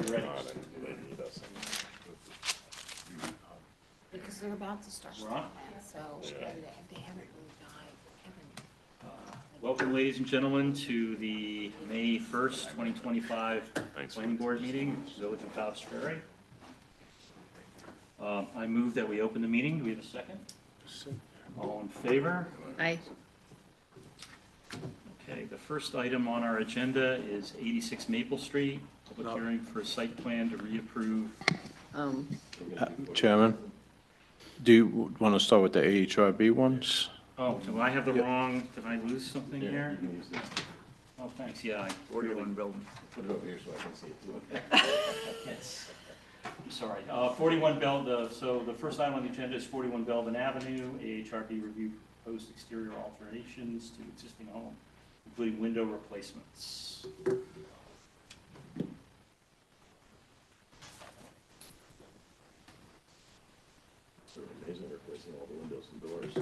ready. Because they're about to start. We're on? So they haven't really died. Welcome, ladies and gentlemen, to the May 1st, 2025 Planning Board meeting, Village of Palos Ferry. I move that we open the meeting. Do we have a second? All in favor? Aye. Okay, the first item on our agenda is 86 Maple Street, public hearing for a site plan to reapprove. Chairman, do you want to start with the AHRB ones? Oh, do I have the wrong, did I lose something here? Oh, thanks, yeah. 41 building. Put it over here so I can see it too. Yes. I'm sorry. 41 Belden, so the first item on the agenda is 41 Belden Avenue, AHRB review proposed exterior alterations to existing home, including window replacements. Isn't replacing all the windows and doors.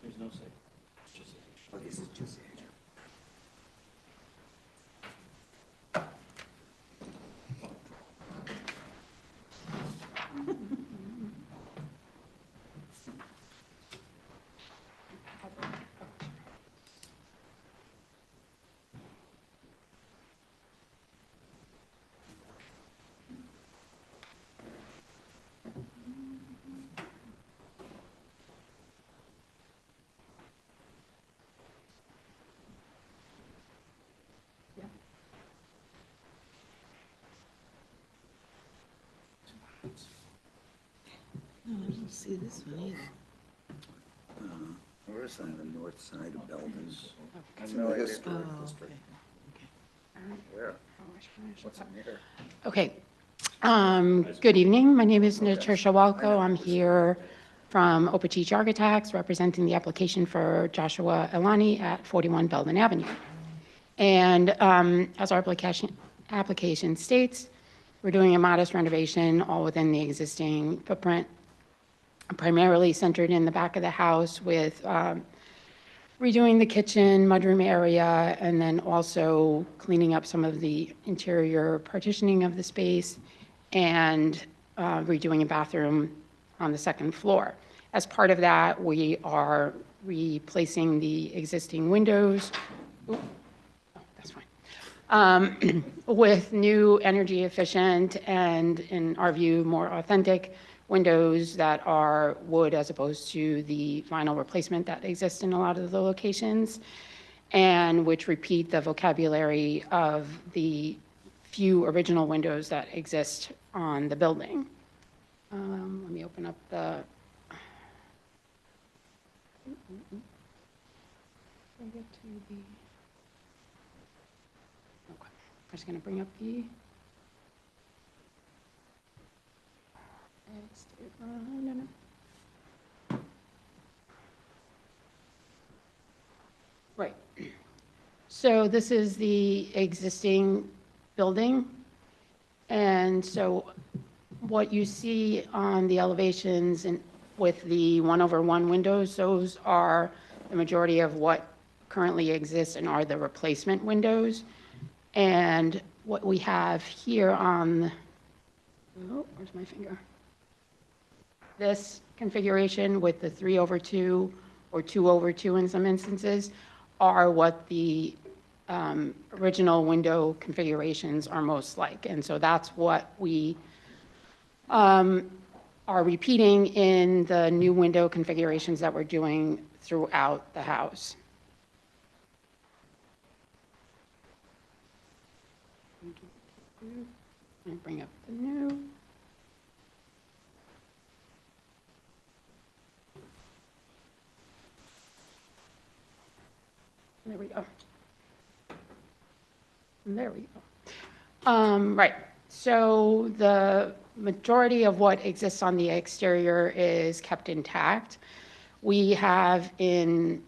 There's no say. Just Oh, this is just. No, I don't see this one either. Where's on the north side of Belden's? Okay. In the historic Oh, district. okay. Where? What's in here? Okay. Good evening. My name is Natasha Walko. I'm here from Opatich Architects, representing the application for Joshua Elani at 41 Belden Avenue. And as our application states, we're doing a modest renovation all within the existing footprint, primarily centered in the back of the house with redoing the kitchen, mudroom area, and then also cleaning up some of the interior partitioning of the space and redoing a bathroom on the second floor. As part of that, we are replacing the existing windows. Ooh, that's fine. With new energy efficient and, in our view, more authentic windows that are wood as opposed to the vinyl replacement that exists in a lot of the locations, and which repeat the vocabulary of the few original windows that exist on the building. Let me open up the. Get to the. Okay, I'm just going to bring up the. Right. So this is the existing building. And so what you see on the elevations and with the 1/1 windows, those are the majority of what currently exists and are the replacement windows. And what we have here on, oh, where's my finger? This configuration with the 3/2 or 2/2 in some instances are what the original window configurations are most like. And so that's what we are repeating in the new window configurations that we're doing throughout the house. Let me bring up the new. There we go. There we go. Right. So the majority of what exists on the exterior is kept intact. We have, in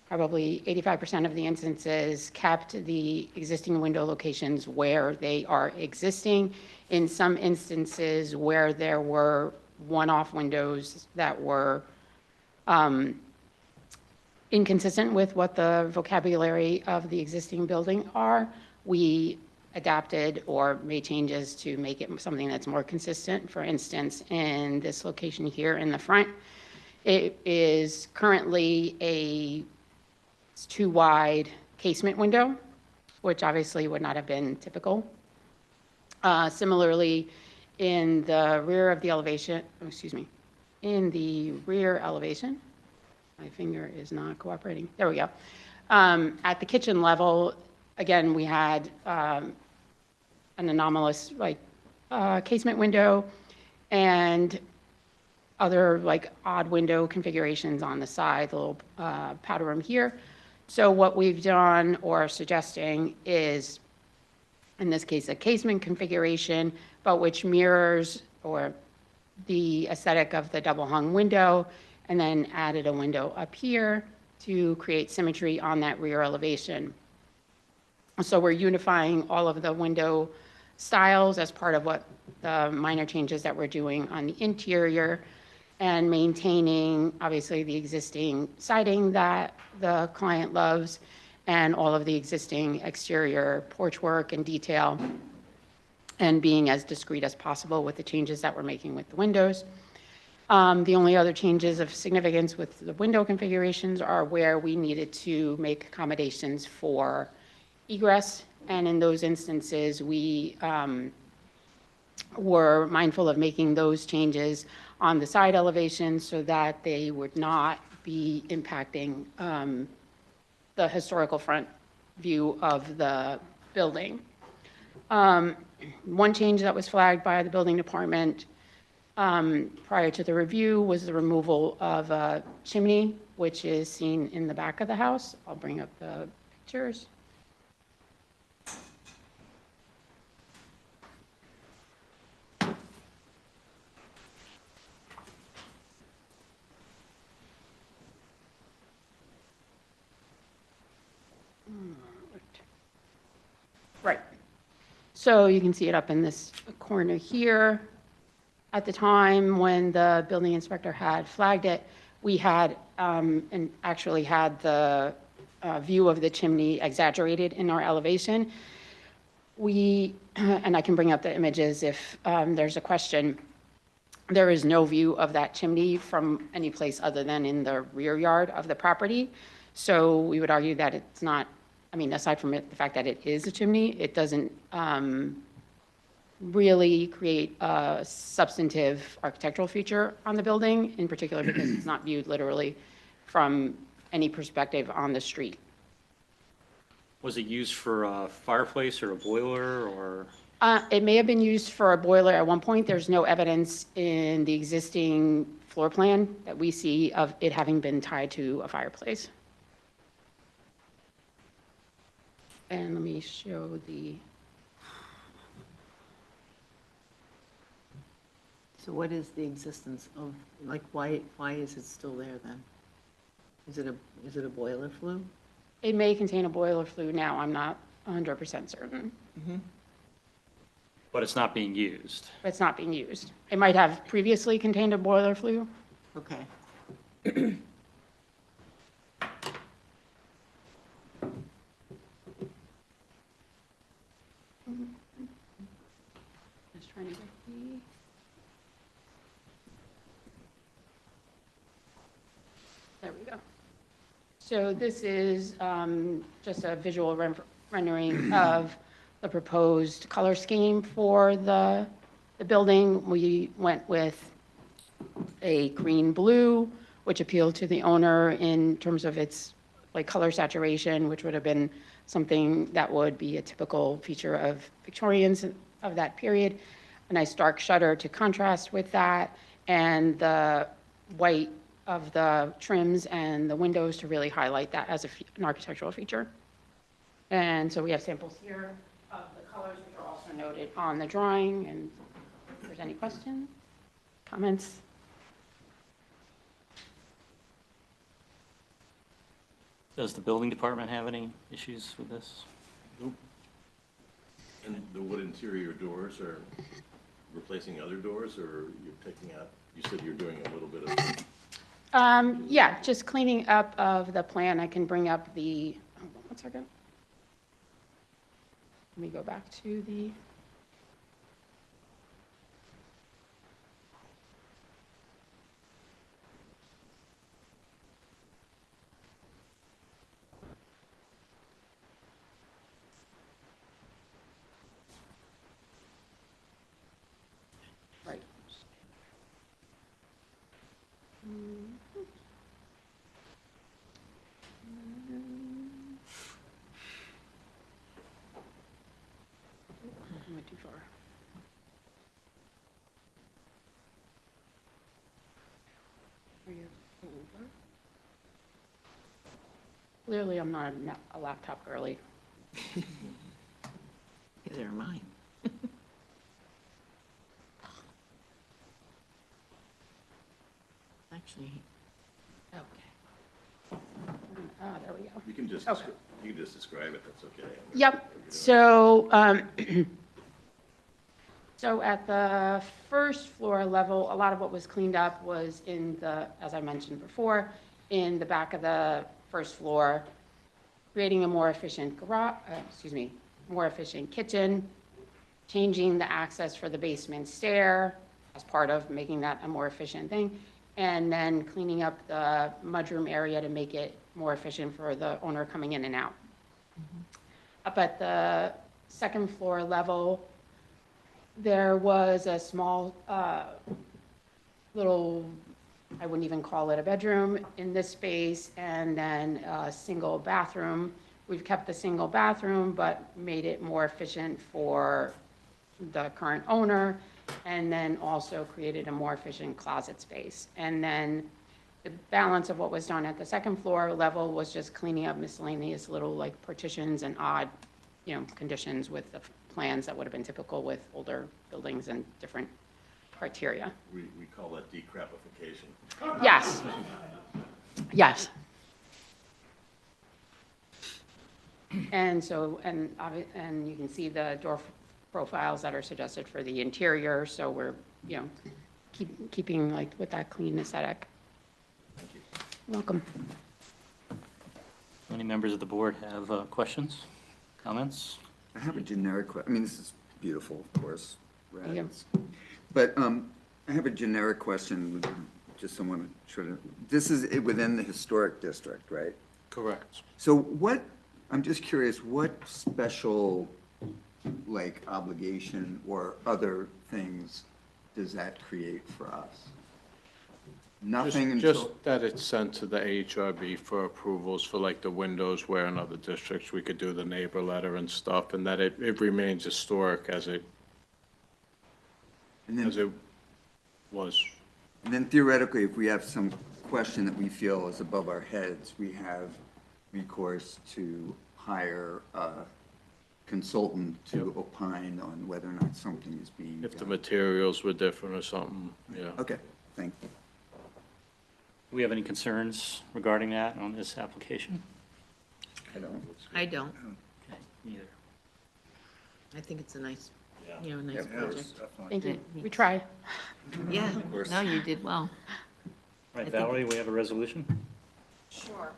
probably 85% of the instances, kept the existing window locations where they are existing. In some instances where there were one-off windows that were inconsistent with what the vocabulary of the existing building are, we adapted or made changes to make it something that's more consistent. For instance, in this location here in the front, it is currently it's too wide casement window, which obviously would not have been typical. Similarly, in the rear of the elevation, in the rear elevation, my finger is not cooperating. There we go. At the kitchen level, again, we had an anomalous casement window and other odd window configurations on the side, the little powder room here. So what we've done or are suggesting is, in this case, a casement configuration, but which mirrors or the aesthetic of the double hung window, and then added a window up here to create symmetry on that rear elevation. So we're unifying all of the window styles as part of what the minor changes that we're doing on the interior, and maintaining obviously the existing siding that the client loves and all of the existing exterior porch work and detail, and being as discreet as possible with the changes that we're making with the windows. The only other changes of significance with the window configurations are where we needed to make accommodations for egress, and in those instances, we were mindful of making those changes on the side elevation so that they would not be impacting the historical front view of the building. One change that was flagged by the building department prior to the review was the removal of a chimney, which is seen in the back of the house. I'll bring up the pictures. Right. So you can see it up in this corner here. At the time when the building inspector had flagged it, we had and actually had the view of the chimney exaggerated in our elevation. We, and I can bring up the images if there's a question, there is no view of that chimney from any place other than in the rear yard of the property. So we would argue that it's not, aside from the fact that it is a chimney, it doesn't really create a substantive architectural feature on the building, in particular because it's not viewed literally from any perspective on the street. Was it used for a fireplace or a boiler, or? It may have been used for a boiler at one point. There's no evidence in the existing floor plan that we see of it having been tied to a fireplace. And let me show the. So what is the existence of, why is it still there then? Is it a boiler flue? It may contain a boiler flue now. I'm not 100% certain. But it's not being used. But it's not being used. It might have previously contained a boiler flue. Okay. Just trying to get the. There we go. So this is just a visual rendering of the proposed color scheme for the building. We went with a green-blue, which appealed to the owner in terms of its color saturation, which would have been something that would be a typical feature of Victorians of that period. A nice dark shutter to contrast with that, and the white of the trims and the windows to really highlight that as an architectural feature. And so we have samples here of the colors, which are also noted on the drawing. And if there's any questions, comments? Does the building department have any issues with this? Nope. And the wood interior doors are replacing other doors, or you're picking out, you said you're doing a little bit of, Yeah, just cleaning up of the plan. I can bring up the, hold on 1 second. Let me go back to the. Right. I went too far. Are you over? Clearly, I'm not a laptop girly. Neither are mine. Actually, Okay. There we go. You can just, Okay. you can just describe it, that's okay. Yep, so, so at the first floor level, a lot of what was cleaned up was in the, as I mentioned before, in the back of the first floor, creating a more efficient more efficient kitchen, changing the access for the basement stair as part of making that a more efficient thing, and then cleaning up the mudroom area to make it more efficient for the owner coming in and out. Up at the second floor level, there was a small little, I wouldn't even call it a bedroom in this space, and then a single bathroom. We've kept the single bathroom, but made it more efficient for the current owner, and then also created a more efficient closet space. And then the balance of what was done at the second floor level was just cleaning up miscellaneous little like partitions and odd, conditions with the plans that would have been typical with older buildings and different criteria. We call that decrapification. Yes. Yes. And so, and you can see the door profiles that are suggested for the interior, so we're, keeping like with that clean aesthetic. Thank you. Welcome. Any members of the board have questions, comments? I have a generic I mean, this is beautiful, of course. Thank you. But I have a generic question, just someone to try to, this is within the historic district, right? Correct. So what, I'm just curious, what special, like, obligation or other things does that create for us? Nothing until. Just that it's sent to the AHRB for approvals for like the windows where in other districts we could do the neighbor letter and stuff, and that it remains historic as it And then, was. and then theoretically, if we have some question that we feel is above our heads, we have recourse to hire a consultant to opine on whether or not something is being If the done. materials were different or something, yeah. Okay, thank you. Do we have any concerns regarding that on this application? I don't. I don't. Okay, neither. I think it's a nice, Yeah. nice Yeah, project. Thank you. Yeah. We try. Yeah, course. no, you did well. All right, I think- Valerie, we have a resolution? Sure.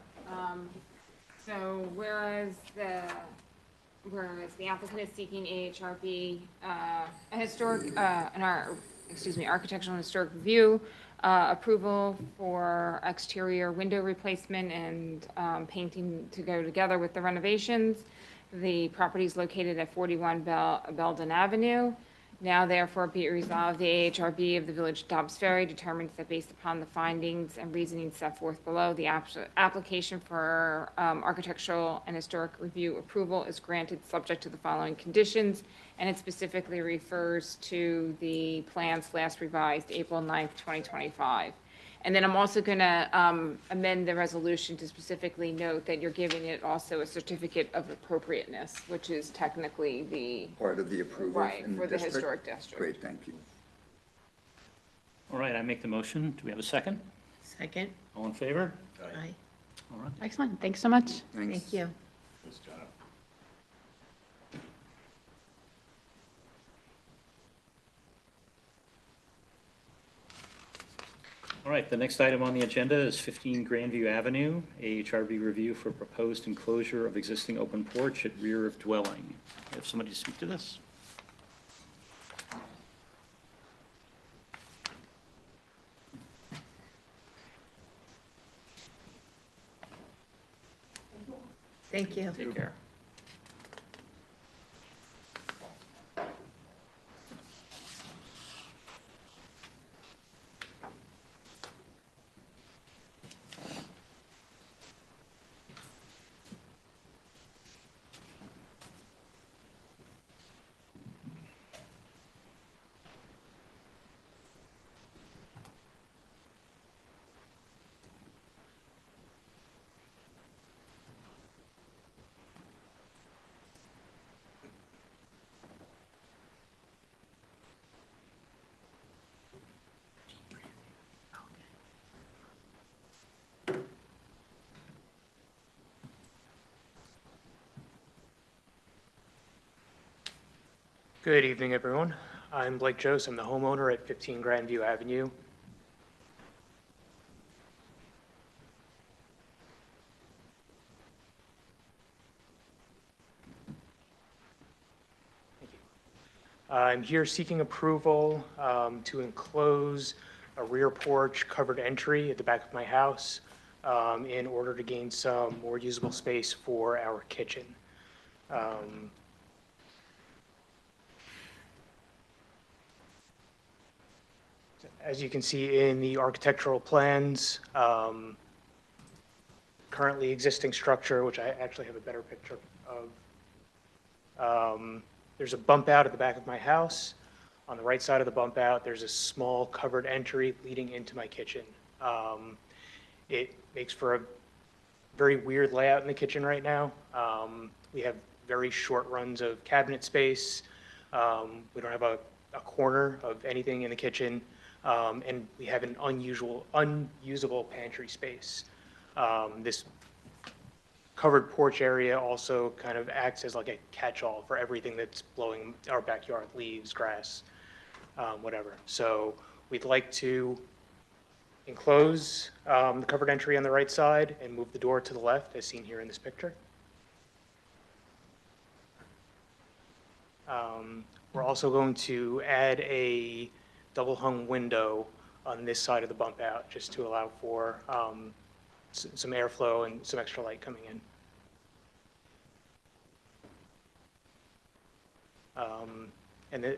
So whereas the applicant is seeking AHRB, a historic, architectural and historic review, approval for exterior window replacement and painting to go together with the renovations. The property is located at 41 Belden Avenue. Now therefore be it resolved, the AHRB of the Village of Dobbs Ferry determines that based upon the findings and reasoning set forth below, the application for architectural and historic review approval is granted subject to the following conditions, and it specifically refers to the plans last revised April 9th, 2025. And then I'm also going to amend the resolution to specifically note that you're giving it also a certificate of appropriateness, which is technically the, Part of the approval right, in for the the district? historic district. Great, thank you. All right, I make the motion. Do we have a second? Second? All in favor? Aye. All right. Excellent. Thanks so much. Thanks. Thank you. Thanks, John. All All right, the next item on the agenda is 15 Grandview Avenue, AHRB review for proposed enclosure of existing open porch at rear of dwelling. Have somebody to speak to this? Thank you. Take care. Good evening, everyone. I'm Blake Jose. I'm the homeowner at 15 Grandview Avenue. Thank you. I'm here seeking approval to enclose a rear porch covered entry at the back of my house in order to gain some more usable space for our kitchen. As you can see in the architectural plans, currently existing structure, which I actually have a better picture of. There's a bump out at the back of my house. On the right side of the bump out, there's a small covered entry leading into my kitchen. It makes for a very weird layout in the kitchen right now. We have very short runs of cabinet space. We don't have a corner of anything in the kitchen. And we have an unusable pantry space. This covered porch area also kind of acts as like a catch-all for everything that's blowing our backyard, leaves, grass, whatever. So we'd like to enclose the covered entry on the right side and move the door to the left, as seen here in this picture. We're also going to add a double hung window on this side of the bump out, just to allow for some airflow and some extra light coming in.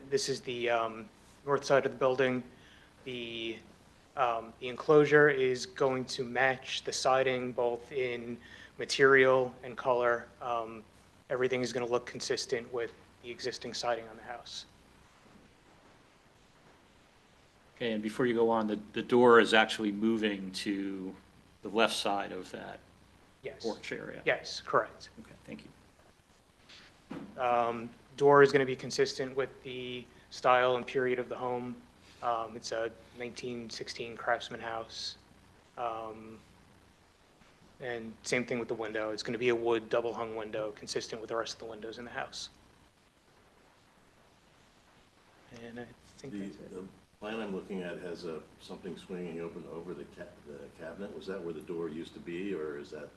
This is the north side of the building. The enclosure is going to match the siding both in material and color. Everything is going to look consistent with the existing siding on the house. Okay, and before you go on, the door is actually moving to the left side of that Yes. porch area? Yes, correct. Okay, thank you. Door is going to be consistent with the style and period of the home. It's a 1916 Craftsman house. And same thing with the window. It's going to be a wood double hung window consistent with the rest of the windows in the house. And I think that's it. The plan I'm looking at has something swinging open over the cabinet. Was that where the door used to be, or is that?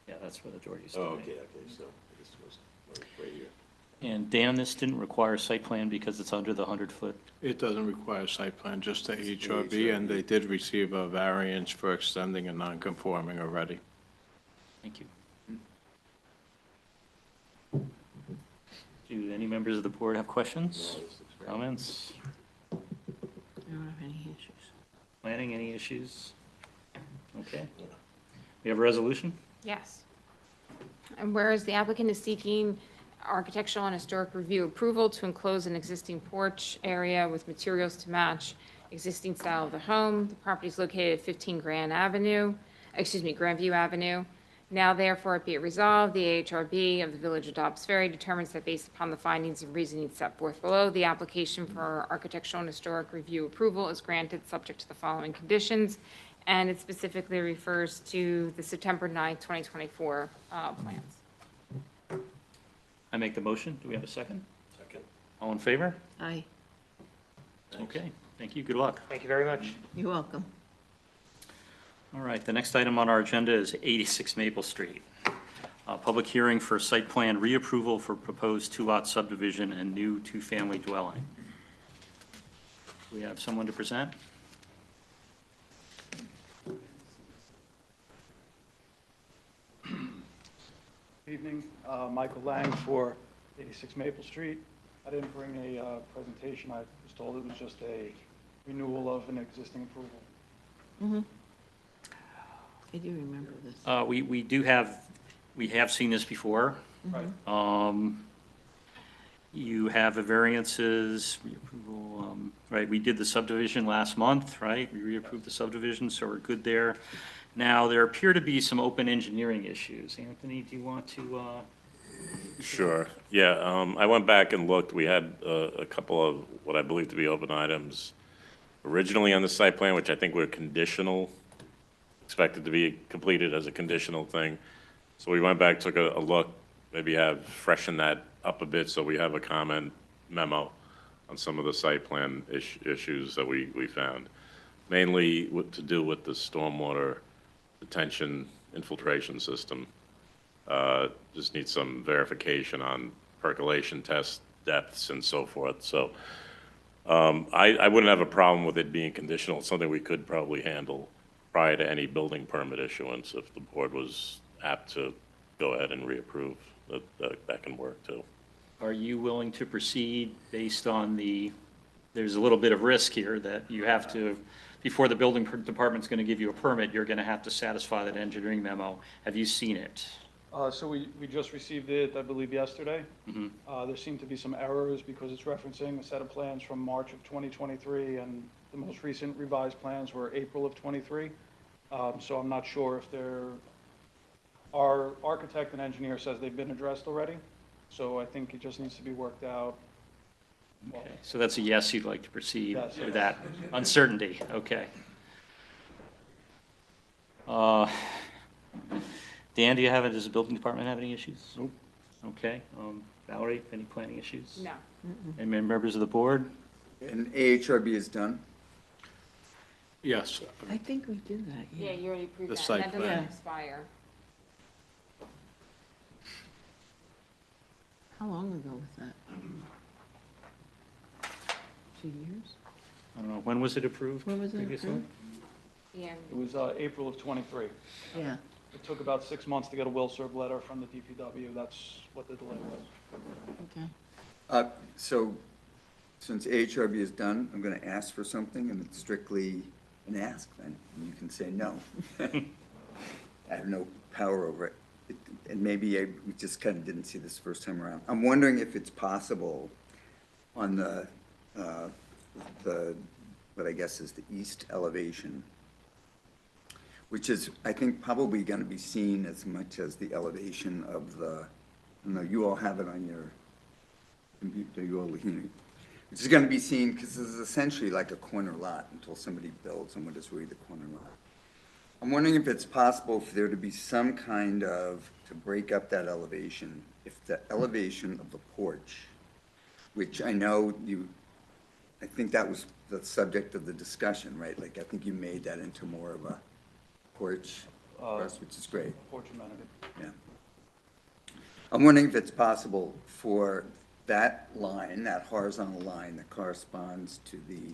Yeah, that's where the door used to be. Oh, okay, so this was right here. And Dan, this didn't require site plan because it's under the 100-foot? It doesn't require site plan, just the AHRB, and they did receive a variance for extending a non-conforming already. Thank you. Do any members of the board have questions, comments? I don't have any issues. Planning, any issues? Okay. We have a resolution? Yes. And whereas the applicant is seeking architectural and historic review approval to enclose an existing porch area with materials to match existing style of the home. The property is located at 15 Grandview Avenue. Now therefore be it resolved, the AHRB of the Village of Dobbs Ferry determines that based upon the findings and reasoning set forth below, the application for architectural and historic review approval is granted subject to the following conditions. And it specifically refers to the September 9th, 2024 plans. I make the motion. Do we have a second? Second. All in favor? Aye, Okay, thank you. Good luck. Thank you very much. you're welcome. All right, the next item on our agenda is 86 Maple Street. Public hearing for site plan reapproval for proposed two-lot subdivision and new two-family dwelling. We have someone to present? Evening, Michael Lang for 86 Maple Street. I didn't bring a presentation. I was told it was just a renewal of an existing approval. I do remember this. We have seen this before. Right. You have the variances, reapproval, right, we did the subdivision last month, right? We reapproved the subdivision, so we're good there. Now, there appear to be some open engineering issues. Anthony, do you want to, Sure. Yeah, I went back and looked. We had a couple of what I believe to be open items originally on the site plan, which I think were conditional, expected to be completed as a conditional thing. So we went back, took a look, maybe have freshened that up a bit so we have a comment memo on some of the site plan issues that we found. Mainly to do with the stormwater detention infiltration system. Just need some verification on percolation test depths and so forth. So I wouldn't have a problem with it being conditional. It's something we could probably handle prior to any building permit issuance if the board was apt to go ahead and reapprove. That can work too. are you willing to proceed based on there's a little bit of risk here that you have to, before the building department's going to give you a permit, you're going to have to satisfy that engineering memo. Have you seen it? So we just received it, I believe, yesterday. Mhm. There seem to be some errors because it's referencing a set of plans from March of 2023, and the most recent revised plans were April of '23. So I'm not sure if our architect and engineer says they've been addressed already. So I think it just needs to be worked out. Okay, so that's a yes, you'd like to proceed Yes. with that uncertainty, okay. Dan, does the building department have any issues? Nope. Okay, Valerie, any planning issues? No. Any members of the board? And AHRB is done? Yes. I think we did that, Yeah, you already approved The that, site and that doesn't plan. expire. How long ago was that? 2 years? I don't know, when was it approved When was it previously? approved? Yeah, It was April of '23. Yeah, It took about 6 months to get a will serve letter from the DPW. That's what the delay was. okay. So, since AHRB is done, I'm going to ask for something, and it's strictly an ask, then, and you can say no. I have no power over it. And maybe we just kind of didn't see this first time around. I'm wondering if it's possible on what I guess is the east elevation, which is, I think, probably going to be seen as much as the elevation of I don't know, you all have it on your computer, you all looking at it, which is going to be seen, because this is essentially like a corner lot until somebody builds on what is really the corner lot. I'm wondering if it's possible for there to be some kind of, to break up that elevation, if the elevation of the porch, which I know I think that was the subject of the discussion, right? Like, I think you made that into more of a porch for us, which is great, Porch amenity. yeah. I'm wondering if it's possible for that line, that horizontal line that corresponds to the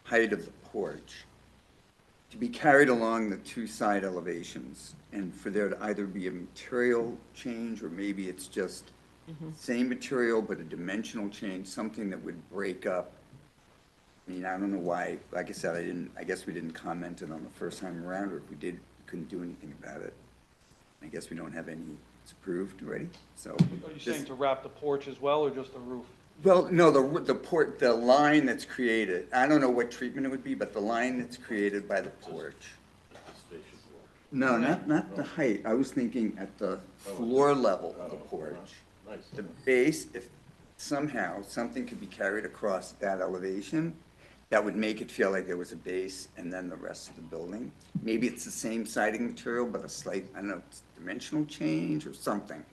height of the porch, to be carried along the two side elevations, and for there to either be a material change, or maybe it's just same material but a dimensional change, something that would break up. I mean, I don't know why, like I said, I guess we didn't comment it on the first time around, or if we did, we couldn't do anything about it. I guess we don't have any, it's approved already, so. Are you saying to wrap the porch as well, or just the roof? Well, no, the line that's created, I don't know what treatment it would be, but the line that's created by the porch. No, not the height. I was thinking at the floor level of the porch. The base, if somehow something could be carried across that elevation, that would make it feel like there was a base and then the rest of the building. Maybe it's the same siding material, but a slight, I don't know, dimensional change or something.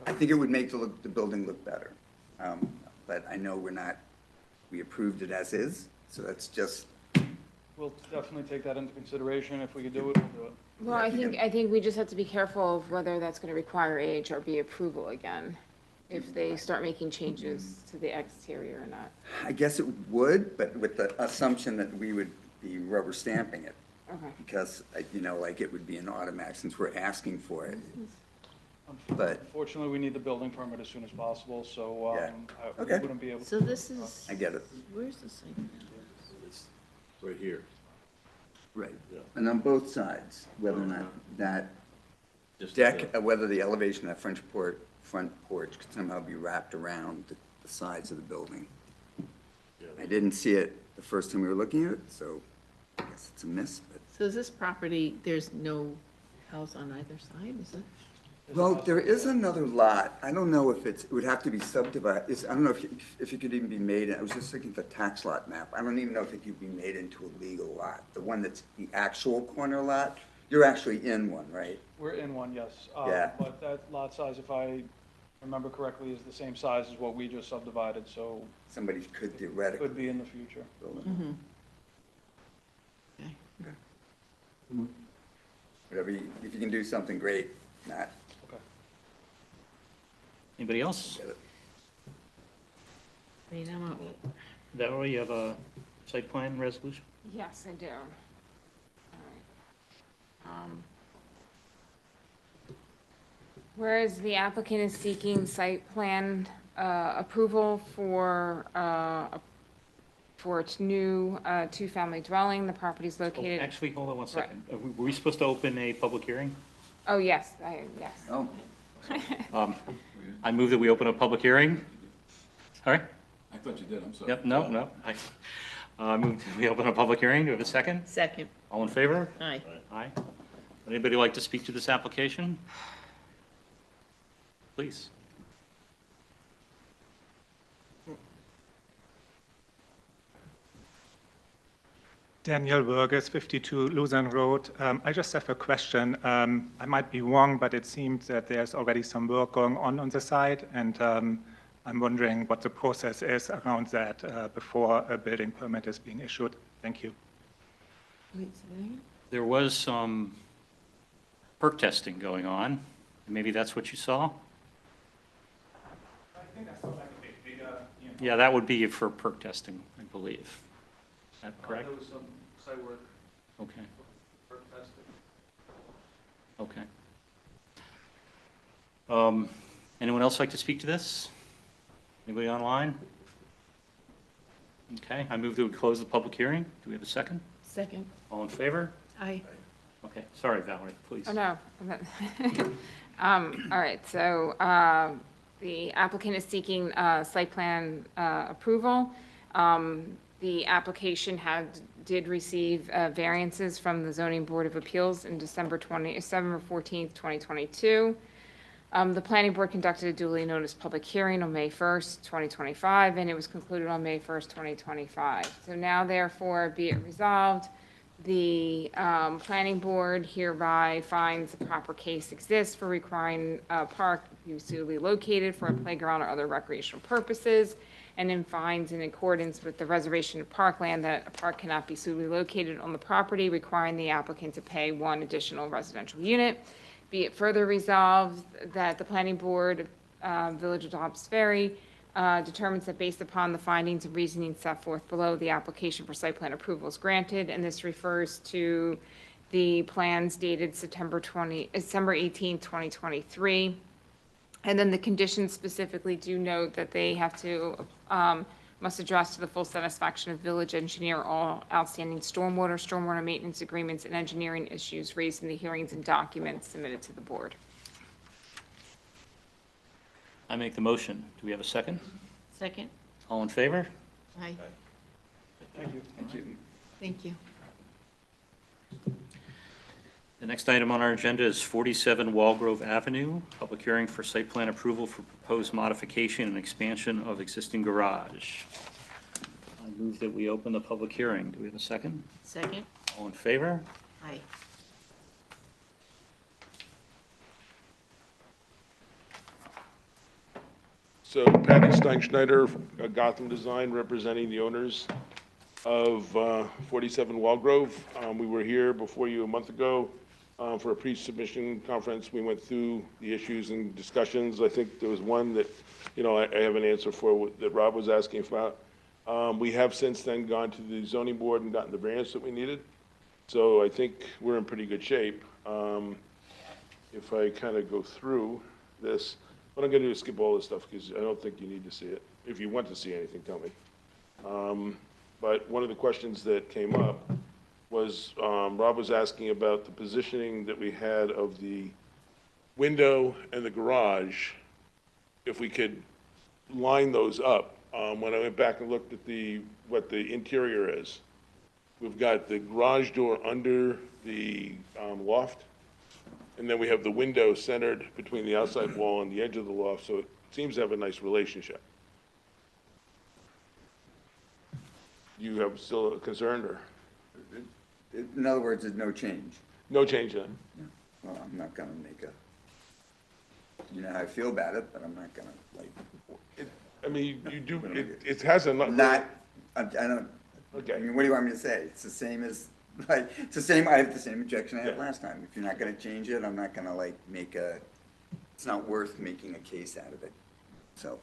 I think it would make the building look better. But I know we approved it as is, so that's just We'll definitely take that into consideration. If we could do it, we'll do it. Well, I think we just have to be careful of whether that's going to require AHRB approval again, if they start making changes to the exterior or not. I guess it would, but with the assumption that we would be rubber stamping it. Okay. Because, like it would be an automatic since we're asking for it. But, Unfortunately, we need the building permit as soon as possible, so Yeah. we Okay. wouldn't be able to. So this is, I get it, where's the site now? It's right here. right. Yeah. And on both sides, whether or not that Just deck, whether the elevation of that front porch could somehow be wrapped around the sides of the building. Yeah. I didn't see it the first time we were looking at it, so I guess it's a miss, but. So is this property, there's no house on either side, is it? Well, there is another lot. I don't know if it would have to be subdivided. I don't know if it could even be made, I was just looking at the tax lot map. I don't even know if it could be made into a legal lot. The one that's the actual corner lot, you're actually in one, right? We're in one, yes. Yeah. But that lot size, if I remember correctly, is the same size as what we just subdivided, so Somebody could it theoretically could be in the future. build it. Mm-hmm. Okay. Whatever, if you can do something great, not Okay. Anybody else? get it. I mean, I'm, Valerie, you have a site plan resolution? Yes, I do. All right. Whereas the applicant is seeking site plan approval for its new two-family dwelling, the property is Oh, located. actually, hold on one second. Were we supposed to open a public hearing? Oh, yes, yes. Oh, I move that we open a public hearing. Sorry? I thought you did, I'm sorry. Yep, no. I move that we open a public hearing. Do we have a second? second, All in favor? aye. Aye. Would anybody like to speak to this application? Please. Daniel Burgess, 52 Luzerne Road. I just have a question. I might be wrong, but it seems that there's already some work going on the site, and I'm wondering what the process is around that before a building permit is being issued. Thank you. Wait, say that again? There was some perk testing going on. Maybe that's what you saw? I think I saw like a bigger, Yeah, that would be for perk testing, I believe. Is that correct? There was some site work Okay, for testing. okay. Anyone else like to speak to this? Anybody online? Okay, I move that we close the public hearing. Do we have a second? Second, All in favor? aye. Okay, sorry, Valerie, please. Oh, no. All right, so the applicant is seeking site plan approval. The application did receive variances from the Zoning Board of Appeals in December 14th, 2022. The planning board conducted a duly noticed public hearing on May 1st, 2025, and it was concluded on May 1st, 2025. So now therefore be it resolved, the planning board hereby finds the proper case exists for requiring a park be suitably located for a playground or other recreational purposes, and then finds in accordance with the reservation of parkland that a park cannot be suitably located on the property, requiring the applicant to pay one additional residential unit. Be it further resolved that the planning board, Village of Dobbs Ferry, determines that based upon the findings and reasoning set forth below, the application for site plan approval is granted, and this refers to the plans dated December 18th, 2023. And then the conditions specifically do note that they have to, must address to the full satisfaction of village engineer all outstanding stormwater maintenance agreements, and engineering issues raised in the hearings and documents submitted to the board. I make the motion. Do we have a second? Second, All in favor? aye. Thank you. Thank you. Thank you. The next item on our agenda is 47 Walgrove Avenue, public hearing for site plan approval for proposed modification and expansion of existing garage. I move that we open the public hearing. Do we have a second? Second, All in favor? aye. So Patty Steinschneider, Gotham Design, representing the owners. of 47 Wallgrove. We were here before you a month ago for a pre-submission conference. We went through the issues and discussions. I think there was one that, I have an answer for that Rob was asking about. We have since then gone to the zoning board and gotten the variance that we needed. So I think we're in pretty good shape. If I kind of go through this, what I'm going to do is skip all this stuff because I don't think you need to see it. If you want to see anything, tell me. But one of the questions that came up was, Rob was asking about the positioning that we had of the window and the garage, if we could line those up. When I went back and looked at what the interior is, we've got the garage door under the loft, and then we have the window centered between the outside wall and the edge of the loft, so it seems to have a nice relationship. You have still a concern, or? In other words, there's no change. No change then? Well, I'm not gonna make you know how I feel about it, but I'm not gonna, I mean, you do, it has a. I don't, Okay. I mean, what do you want me to say? It's the same as, it's the same, I have the same objection I had last time. If you're not gonna change it, I'm not gonna it's not worth making a case out of it, so.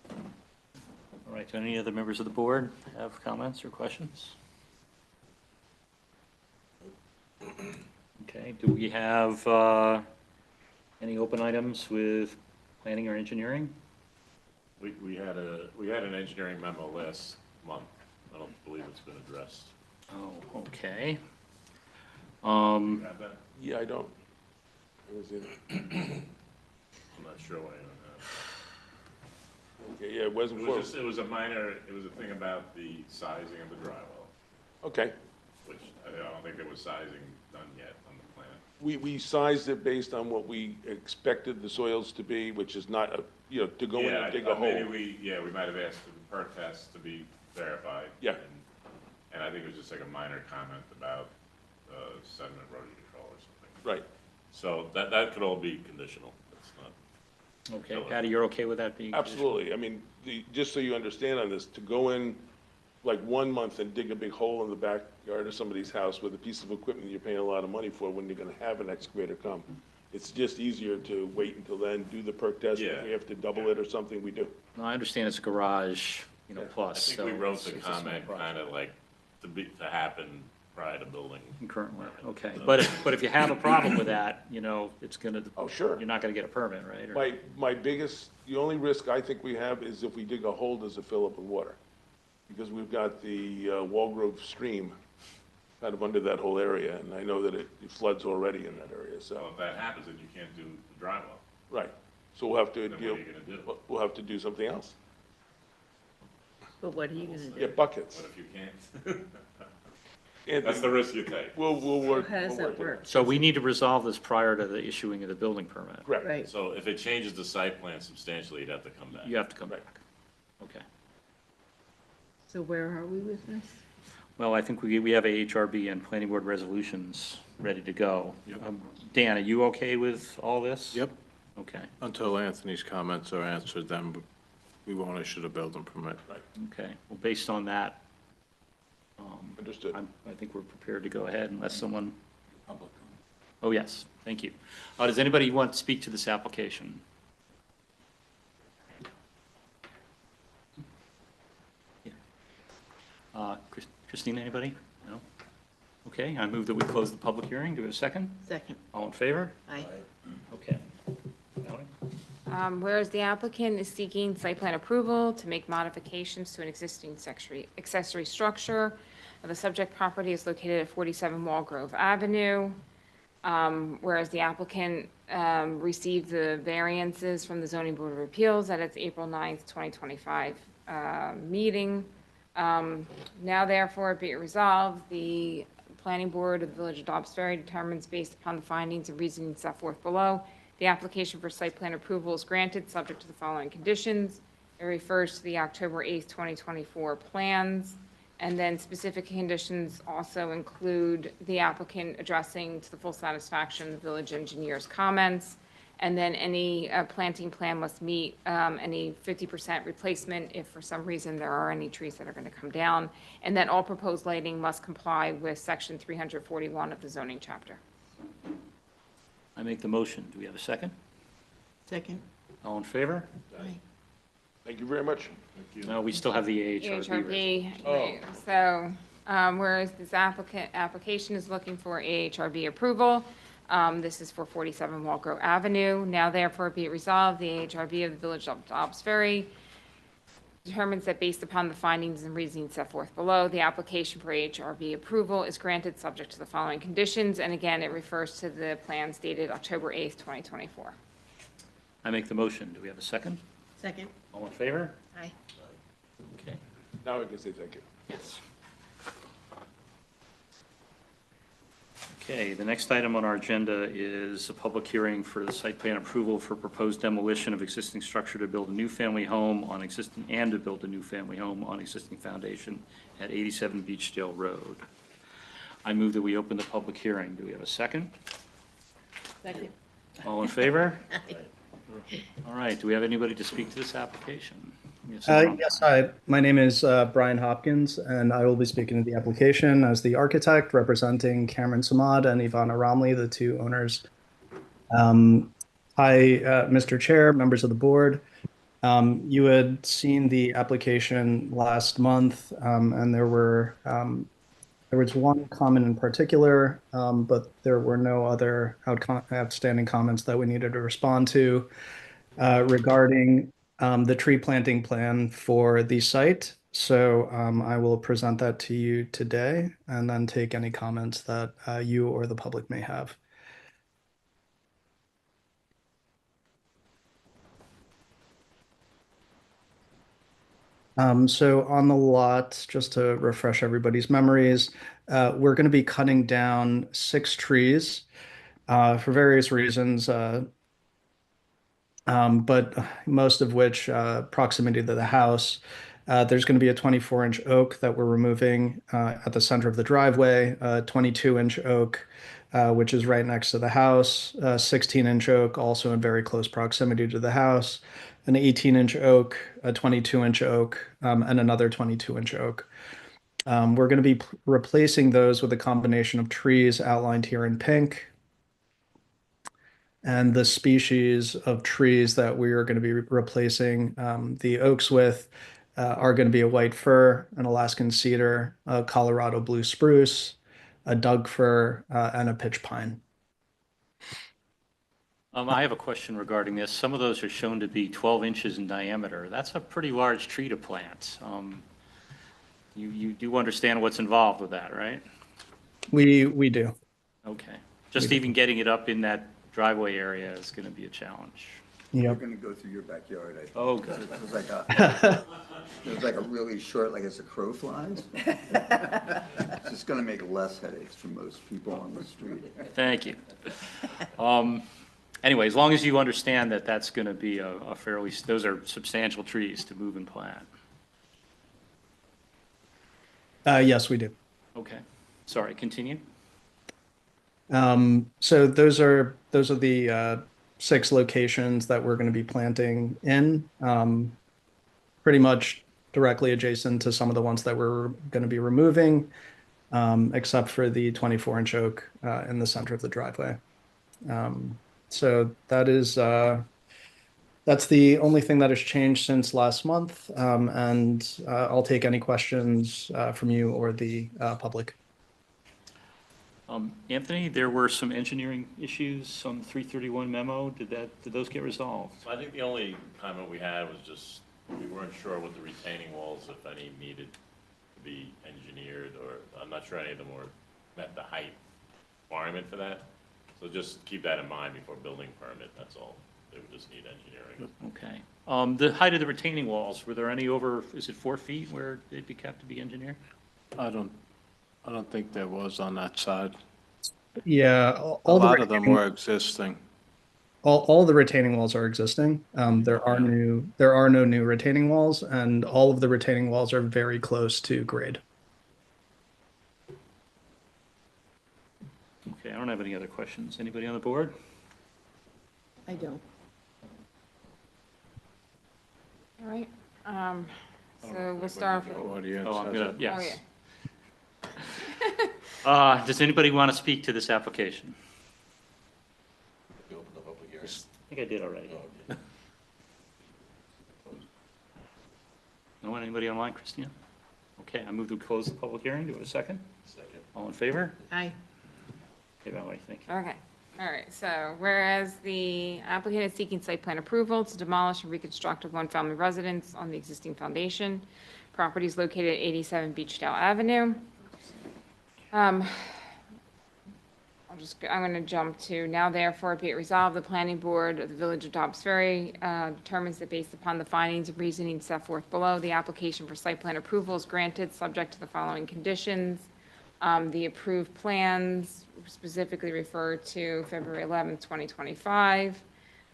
All right, do any other members of the board have comments or questions? Okay, do we have any open items with planning or engineering? We had an engineering memo last month. I don't believe it's been addressed. Oh, okay. You have that? Yeah, I don't. It was in. I'm not sure why I don't have it. Okay, yeah, it wasn't. It was a thing about the sizing of the drywall, Okay. which I don't think there was sizing done yet on the plan. We sized it based on what we expected the soils to be, which is not, to go in and dig a hole. Maybe we might have asked for the perk test to be verified. Yeah. And I think it was just like a minor comment about sediment erosion control or something. Right. So that could all be conditional. That's not. Okay, Patty, you're okay with that being? Absolutely. I mean, just so you understand on this, to go in like 1 month and dig a big hole in the backyard of somebody's house with a piece of equipment you're paying a lot of money for when you're gonna have an excavator come. It's just easier to wait until then, do the perk test. Yeah. If we have to double it or something, we do. No, I understand it's a garage, plus. I think we so wrote it's- the it's a small comment project. kind of like to happen prior to building. Current work, okay. But if you have a problem with that, it's gonna. Oh, sure. You're not gonna get a permit, right? Or- The only risk I think we have is if we dig a hole, does it fill up with water? Because we've got the Wallgrove stream kind of under that whole area, and I know that it floods already in that area, So so, if that happens, then you can't do the drywall. right. So we'll have to Then what are you gonna do? we'll have to do something else. But what are you gonna do? Get buckets. What if you can't? And That's the risk you take. we'll work. How does we'll that it. work? So we need to resolve this prior to the issuing of the building permit. Correct. Right, So if it changes the site plan substantially, you'd have to come back. You have to come Right. back. Okay. so where are we with this? Well, I think we have AHRB and planning board resolutions ready to go. Dan, are you okay with all this? Yep. Okay, Until Anthony's comments are answered, then we won't issue the building permit. okay. Well, based on that, Understood. I think we're prepared to go ahead unless someone. Oh, yes, thank you. Does anybody want to speak to this application? Yeah. Christine, anybody? No? Okay, I move that we close the public hearing. Do we have a second? Second, All in favor? aye. Okay. Melanie? Whereas the applicant is seeking site plan approval to make modifications to an existing accessory structure. The subject property is located at 47 Wallgrove Avenue. Whereas the applicant received the variances from the Zoning Board of Appeals at its April 9th, 2025 meeting. Now therefore be it resolved, the Planning Board of the Village of Dobbs Ferry determines based upon the findings and reasoning set forth below, the application for site plan approval is granted, subject to the following conditions. It refers to the October 8th, 2024 plans. And then specific conditions also include the applicant addressing to the full satisfaction of the village engineer's comments And then any planting plan must meet any 50% replacement if for some reason there are any trees that are going to come down. And then all proposed lighting must comply with section 341 of the zoning chapter. I make the motion. Do we have a second? Second. All in favor? Aye. Thank you very much. No, we still have the AHRB. AHRB. So whereas this application is looking for AHRB approval, this is for 47 Walgrove Avenue. Now therefore be it resolved, the AHRB of the Village of Dobbs Ferry determines that based upon the findings and reasoning set forth below, the application for AHRB approval is granted subject to the following conditions. And again, it refers to the plans dated October 8th, 2024. I make the motion. Do we have a second? Second. All in favor? Aye. Okay. Now I can say thank you. Yes. Okay, the next item on our agenda is a public hearing for the site plan approval for proposed demolition of existing structure to build a new family home on existing, and to build a new family home on existing foundation at 87 Beachdale Road. I move that we open the public hearing. Do we have a second? Second. All in favor? All right, do we have anybody to speak to this application? We have someone on- Yes, hi. My name is Brian Hopkins, and I will be speaking to the application as the architect representing Cameron Samad and Ivana Romley, the two owners. Hi, Mr. Chair, members of the board. You had seen the application last month, and there was one comment in particular, but there were no other outstanding comments that we needed to respond to regarding the tree planting plan for the site. So I will present that to you today and then take any comments that you or the public may have. So on the lot, just to refresh everybody's memories, we're going to be cutting down 6 trees for various reasons, but most of which proximity to the house. There's going to be a 24-inch oak that we're removing at the center of the driveway, a 22-inch oak, which is right next to the house, a 16-inch oak also in very close proximity to the house, an 18-inch oak, a 22-inch oak, and another 22-inch oak. We're going to be replacing those with a combination of trees outlined here in pink. And the species of trees that we are going to be replacing the oaks with are going to be a white fir, an Alaskan cedar, a Colorado blue spruce, a Doug fir, and a pitch pine. I have a question regarding this. Some of those are shown to be 12 inches in diameter. That's a pretty large tree to plant. You do understand what's involved with that, right? We do. Okay. Just even getting it up in that driveway area is going to be a challenge. We're Yep. going to go through your backyard, I think. Oh, good. It was like a really short, like as a crow flies. It's just going to make less headaches for most people on the street. Thank you. Anyway, as long as you understand that that's going to be a fairly, those are substantial trees to move and plant. Yes, we do. Okay. Sorry, continue. So those are the 6 locations that we're going to be planting in, pretty much directly adjacent to some of the ones that we're going to be removing, except for the 24-inch oak in the center of the driveway. So that is that's the only thing that has changed since last month, and I'll take any questions from you or the public. Anthony, there were some engineering issues on the 331 memo. Did those get resolved? I think the only comment we had was just, we weren't sure what the retaining walls, if any, needed to be engineered, or I'm not sure any of them met the height requirement for that. So just keep that in mind before building permit, that's all. They would just need engineering. Okay. The height of the retaining walls, were there any over, is it 4 feet where they'd be kept to be engineered? I don't think there was on that side. Yeah, A all the lot of them retaining- were existing. all the retaining walls are existing. There are no new retaining walls, and all of the retaining walls are very close to grade. Okay, I don't have any other questions. Anybody on the board? I don't. All right, so we'll start off. Audience Oh, I'm has gonna, it. yes. Oh, Does anybody want to speak to this application? You open the public hearing. I think I did already. Oh, okay. No one, anybody online, Christina? Okay, I move to close the public hearing. Do we have a second? Second. All in favor? Aye. Okay, Val, what do you think? Okay, all right, so whereas the applicant is seeking site plan approval to demolish and reconstruct a one-family residence on the existing foundation. Property is located at 87 Beechdale Avenue. I'm going to jump to now therefore be it resolved, the planning board of the village of Dobbs Ferry determines that based upon the findings and reasoning set forth below, the application for site plan approval is granted subject to the following conditions. The approved plans specifically refer to February 11th, 2025.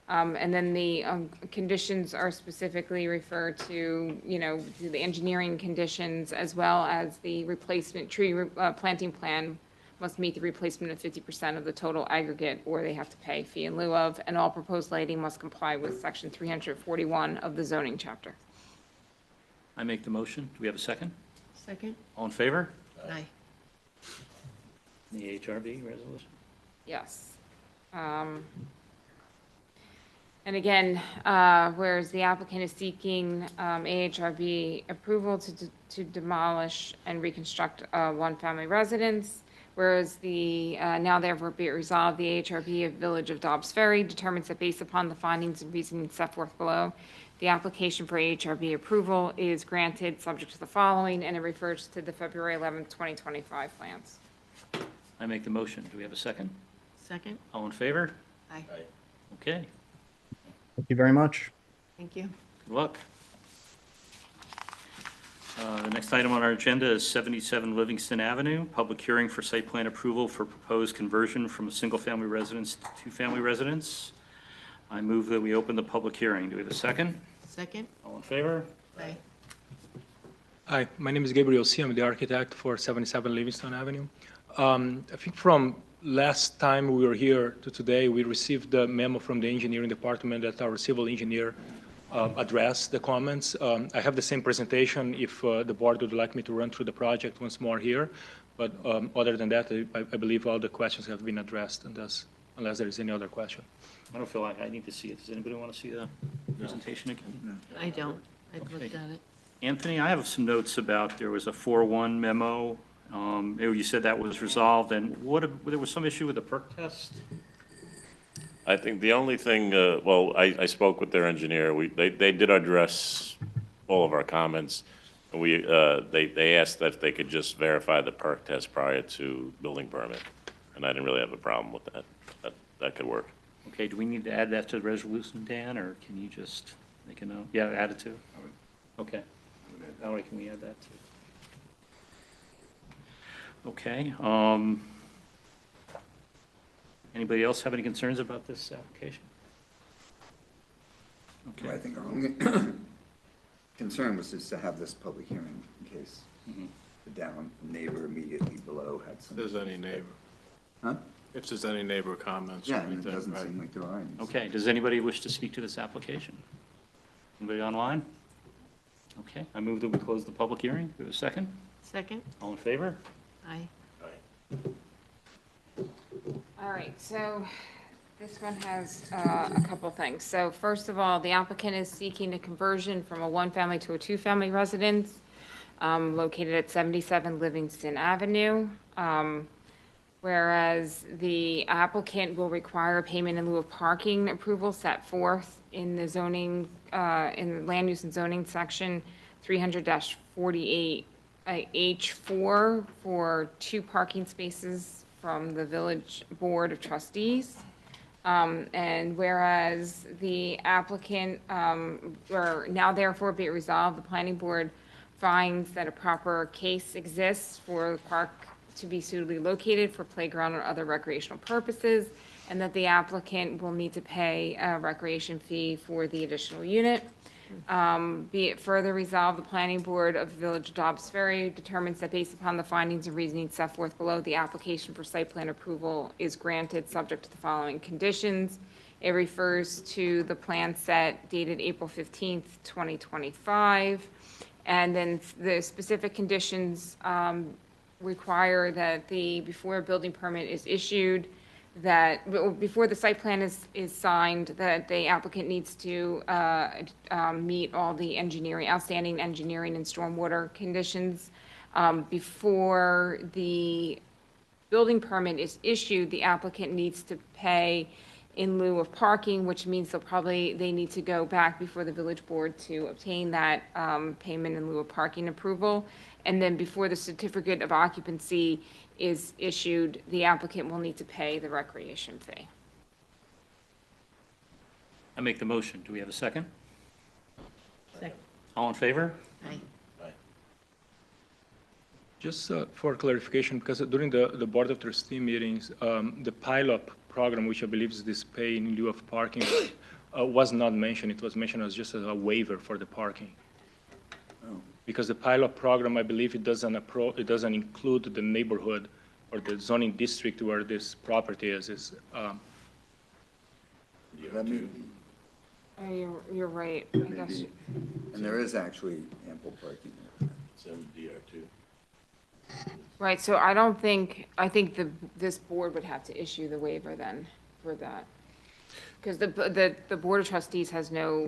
And then the conditions are specifically referred to, to the engineering conditions as well as the replacement tree planting plan must meet the replacement of 50% of the total aggregate, or they have to pay fee in lieu of, and all proposed lighting must comply with section 341 of the zoning chapter. I make the motion. Do we have a second? Second? All in favor? Aye. The AHRB resolution? Yes. And again, whereas the applicant is seeking AHRB approval to demolish and reconstruct a one-family residence, whereas the, now therefore be it resolved, the AHRB of Village of Dobbs Ferry determines that based upon the findings and reasoning set forth below, the application for AHRB approval is granted subject to the following, and it refers to the February 11th, 2025 plans. I make the motion. Do we have a second? Second? All in favor? Aye. Aye. Okay, Thank you very much. Thank you. good luck. The next item on our agenda is 77 Livingston Avenue, public hearing for site plan approval for proposed conversion from a single-family residence to two-family residence. I move that we open the public hearing. Do we have a second? Second? All in favor? Aye. Hi, my name is Gabriel C. I'm the architect for 77 Livingston Avenue. I think from last time we were here to today, we received the memo from the engineering department that our civil engineer addressed the comments. I have the same presentation if the board would like me to run through the project once more here. But other than that, I believe all the questions have been addressed, unless there is any other question. I don't feel like I need to see it. Does anybody want to see the presentation again? I don't. I Okay. looked at it. Anthony, I have some notes about there was a 4-1 memo. You said that was resolved, and there was some issue with the perk test? I think the only thing, well, I spoke with their engineer. They did address all of our comments. And they asked that they could just verify the perk test prior to building permit. And I didn't really have a problem with that. That could work. Okay, do we need to add that to the resolution, Dan, or can you just make a note? Yeah, add it to. Okay. Valerie, can we add that too? Okay. Anybody else have any concerns about this application? Well, I Okay. think our only concern was just to have this public hearing in case Mhm. the down neighbor immediately below had If some. there's any neighbor, Huh? if there's any neighbor comments. Yeah, or and it anything, doesn't right. seem like there are any. Okay, does anybody wish to speak to this application? Anybody online? Okay, I move that we close the public hearing. Do we have a second? Second? All in favor? Aye. All right, so this one has a couple things. So first of all, the applicant is seeking a conversion from a one-family to a two-family residence located at 77 Livingston Avenue. Whereas the applicant will require payment in lieu of parking approval set forth in the zoning, in the land use and zoning section 300-48 H4 for 2 parking spaces from the village board of trustees. And whereas the applicant, or now therefore be it resolved, the planning board finds that a proper case exists for the park to be suitably located for playground or other recreational purposes, and that the applicant will need to pay a recreation fee for the additional unit. Be it further resolved, the planning board of the Village of Dobbs Ferry determines that based upon the findings and reasoning set forth below, the application for site plan approval is granted subject to the following conditions. It refers to the plan set dated April 15th, 2025. And then the specific conditions require that before a building permit is issued, before the site plan is signed, that the applicant needs to meet all the outstanding engineering and stormwater conditions. Before the building permit is issued, the applicant needs to pay in lieu of parking, which means they need to go back before the village board to obtain that payment in lieu of parking approval. And then before the certificate of occupancy is issued, the applicant will need to pay the recreation fee. I make the motion. Do we have a second? Second. All in favor? Aye. Just for clarification, because during the Board of Trustee meetings, the pilot program, which I believe is this pay in lieu of parking, was not mentioned. It was mentioned as just a waiver for the parking. Oh. Because the pilot program, I believe it doesn't include the neighborhood or the zoning district where this property is. That may- You're right, I guess. maybe- And there is actually ample parking there. It's in DR2. Right, so I think this board would have to issue the waiver then for that. Because the Board of Trustees has no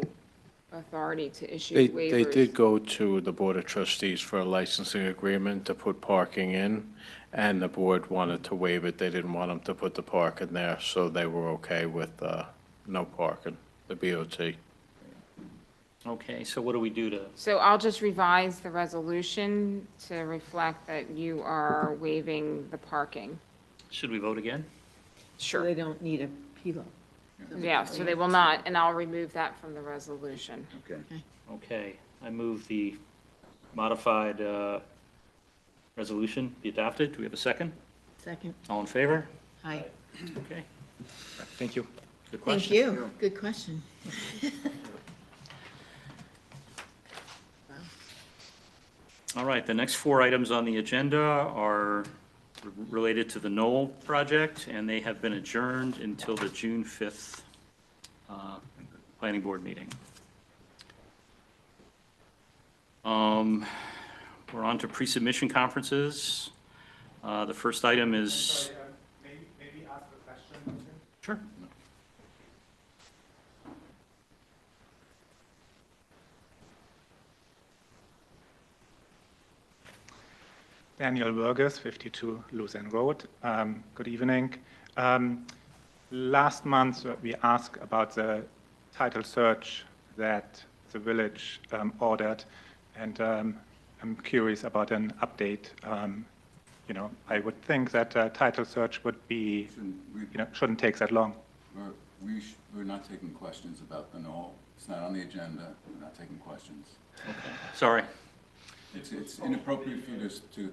authority to issue waivers. They did go to the Board of Trustees for a licensing agreement to put parking in, and the board wanted to waive it. They didn't want them to put the park in there, so they were okay with no parking, the BOT. Okay, so what do we do to, So I'll just revise the resolution to reflect that you are waiving the parking. should we vote again? So Sure. they don't need a PLO. Yeah, so they will not, and I'll remove that from the resolution. Okay. Okay, I move the modified resolution be adopted. Do we have a second? Second. All in favor? Aye. Okay, Thank you. good Thank question. you. Good question. All right, the next four items on the agenda are related to the Knoll project, and they have been adjourned until the June 5th planning board meeting. We're on to pre-submission conferences. The first item is, Maybe ask a question. sure. Daniel Burgess, 52 Lausanne Road. Good evening. Last month, we asked about the title search that the village ordered, and I'm curious about an update. I would think that a title search would be, shouldn't take that long. We're not taking questions about the Knoll. It's not on the agenda. We're not taking questions. Okay, sorry. It's inappropriate for you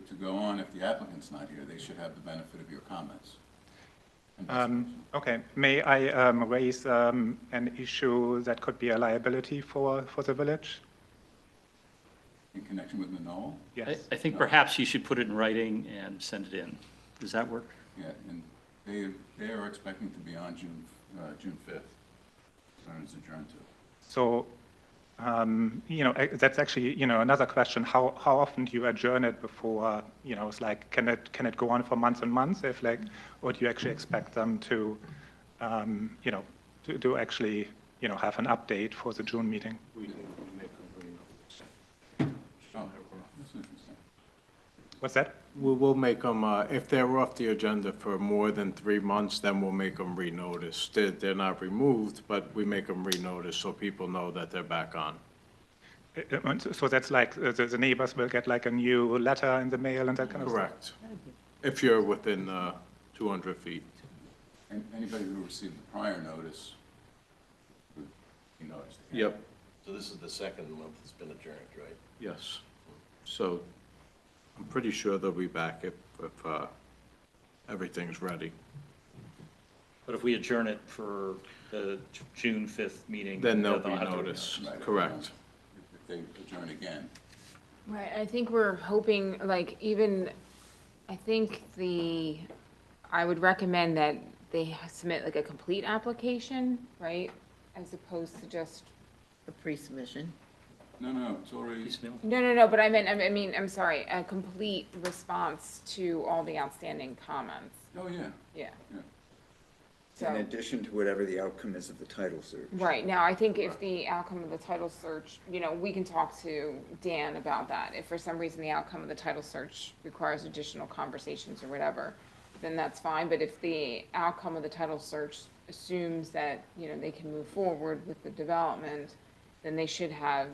to go on if the applicant's not here. They should have the benefit of your comments. Okay, may I raise an issue that could be a liability for the village? In connection with the Knoll? Yes. I think perhaps you should put it in writing and send it in. Does that work? Yeah, and they are expecting to be on June 5th. When it's adjourned to. So, that's actually, another question. How often do you adjourn it before, it's like, can it go on for months and months? Or do you actually expect them to, to actually, have an update for the June meeting? Oh, that's interesting. What's that? We'll make them, if they're off the agenda for more than 3 months, then we'll make them renotice. They're not removed, but we make them renotice so people know that they're back on. So that's like, the neighbors will get like a new letter in the mail and that kind of stuff? Correct. If you're within 200 feet. And anybody who received the prior notice would be noticed. Yep. So this is the second month it's been adjourned, right? Yes. So I'm pretty sure they'll be back if everything's ready. But if we adjourn it for the June 5th meeting. Then they'll they'll be have to noticed. Right. Correct. If they adjourn again. Right, I think we're hoping, I think I would recommend that they submit like a complete application, right? As opposed to just, A pre-submission. No, it's already, no, but I'm sorry, a complete response to all the outstanding comments. oh, yeah. Yeah. Yeah. So, In addition to whatever the outcome is of the title search. right, now, I think if the outcome of the title search, we can talk to Dan about that. If for some reason the outcome of the title search requires additional conversations or whatever, then that's fine. But if the outcome of the title search assumes that, they can move forward with the development, then they should have,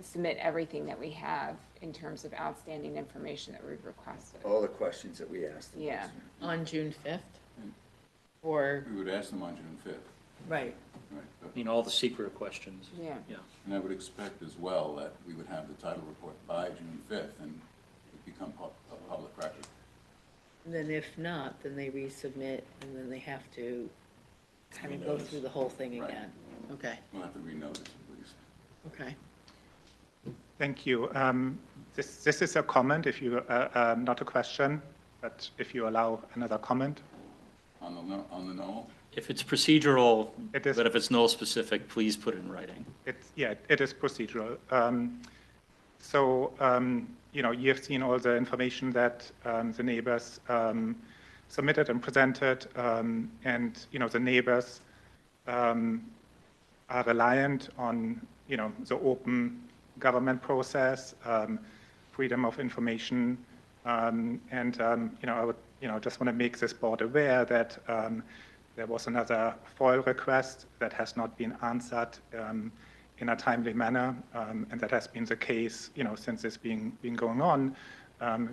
submit everything that we have in terms of outstanding information that we've requested. All the questions that we asked. Yeah. On June 5th? Or, We would ask them on June 5th, right, right? But- I mean, all the secret questions. Yeah. Yeah. And I would expect as well that we would have the title report by June 5th and it become a public record. then if not, then they resubmit, and then they have to kind of go Renotice. through the whole thing Right. again. Okay, We'll have to renotice at least. okay. Thank you. This is a comment, if you, not a question, but if you allow another comment. On the knoll? If it's procedural, It is- but if it's null specific, please put it in writing. It is procedural. You have seen all the information that the neighbors submitted and presented, and, the neighbors are reliant on, the open government process, freedom of information, I would, just want to make this board aware that there was another FOIL request that has not been answered in a timely manner, and that has been the case, since it's been going on.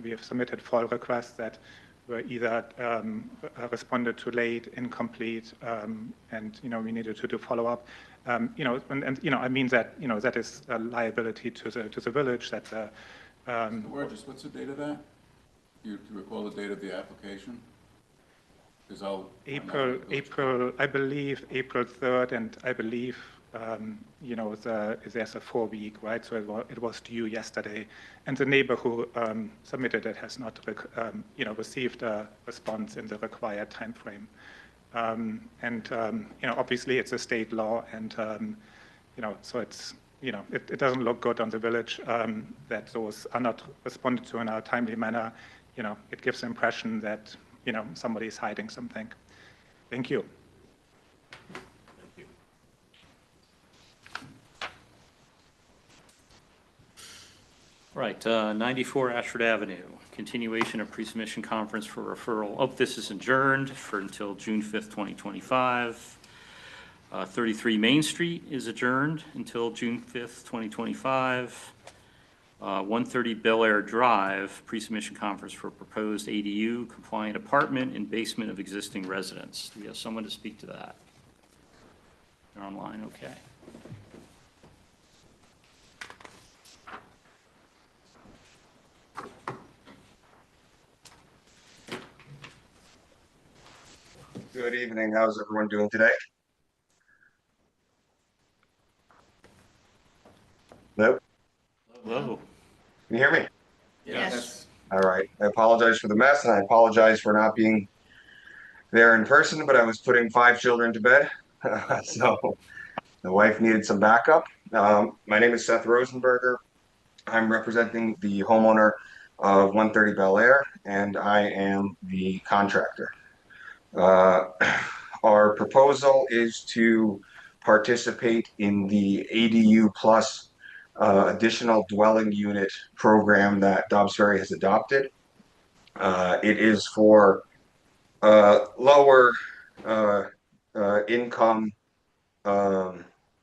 We have submitted FOIL requests that were either responded to late, incomplete, and, we needed to do follow-up. I mean that, that is a liability to the village, that Mr. Burgess, what's the date of that? You recall the date of the application? Because April, I believe April 3rd, and I believe, there's a 4-week, right? So it was due yesterday, and the neighbor who submitted it has not, received a response in the required timeframe. Obviously it's a state law, and, so it's, it doesn't look good on the village that those are not responded to in a timely manner. It gives the impression that, somebody is hiding something. Thank you. Thank you. Right, 94 Ashford Avenue, continuation of pre-submission conference for referral. Oh, this is adjourned until June 5th, 2025. 33 Main Street is adjourned until June 5th, 2025. 130 Bel Air Drive, pre-submission conference for proposed ADU compliant apartment in basement of existing residence. Do we have someone to speak to that? They're online, okay. Good evening. How's everyone doing today? Nope. Hello. Can you hear me? Yes. All right. I apologize for the mess, and I apologize for not being there in person, but I was putting 5 children to bed. So the wife needed some backup. My name is Seth Rosenberger. I'm representing the homeowner of 130 Bel Air, and I am the contractor. Our proposal is to participate in the ADU plus additional dwelling unit program that Dobbs Ferry has adopted. It is for lower income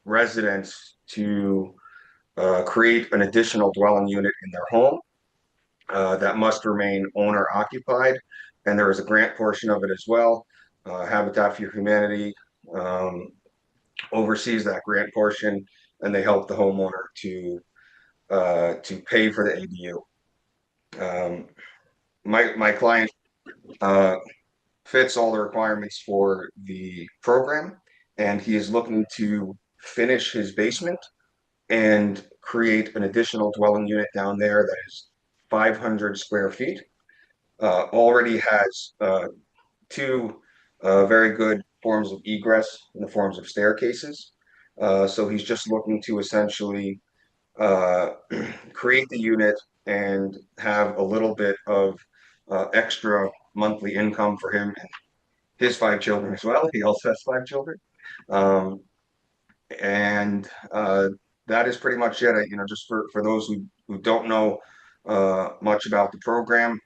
residents to create an additional dwelling unit in their home that must remain owner occupied. And there is a grant portion of it as well. Habitat for Humanity oversees that grant portion, and they help the homeowner to pay for the ADU. My client fits all the requirements for the program, and he is looking to finish his basement and create an additional dwelling unit down there that is 500 square feet. Already has 2 very good forms of egress in the forms of staircases. So he's just looking to essentially uh, create the unit and have a little bit of extra monthly income for him and his 5 children as well. He also has 5 children. Um, and that is pretty much it. Just for those who don't know much about the program,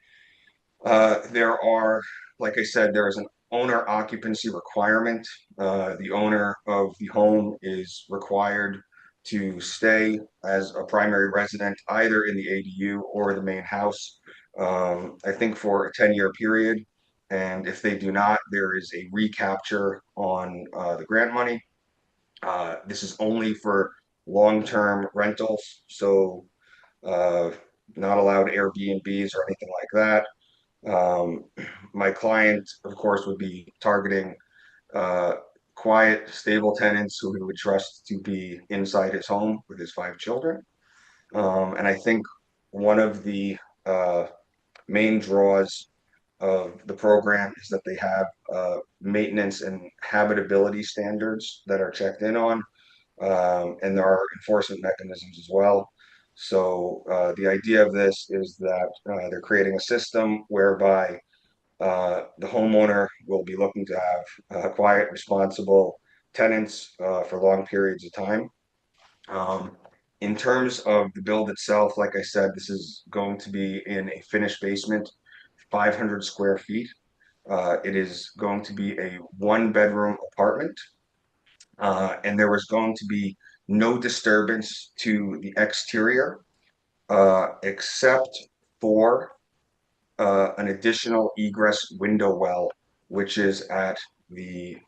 there are, like I said, there is an owner occupancy requirement. The owner of the home is required to stay as a primary resident either in the ADU or the main house, I think for a 10-year period. And if they do not, there is a recapture on the grant money. This is only for long-term rentals, so uh, not allowed Airbnbs or anything like that. My client, of course, would be targeting uh, quiet, stable tenants who he would trust to be inside his home with his 5 children. And I think one of the uh, main draws of the program is that they have maintenance and habitability standards that are checked in on, and there are enforcement mechanisms as well. So the idea of this is that they're creating a system whereby the homeowner will be looking to have quiet, responsible tenants for long periods of time. In terms of the build itself, like I said, this is going to be in a finished basement, 500 square feet. It is going to be a 1-bedroom apartment, and there was going to be no disturbance to the exterior except for an additional egress window well, which is at the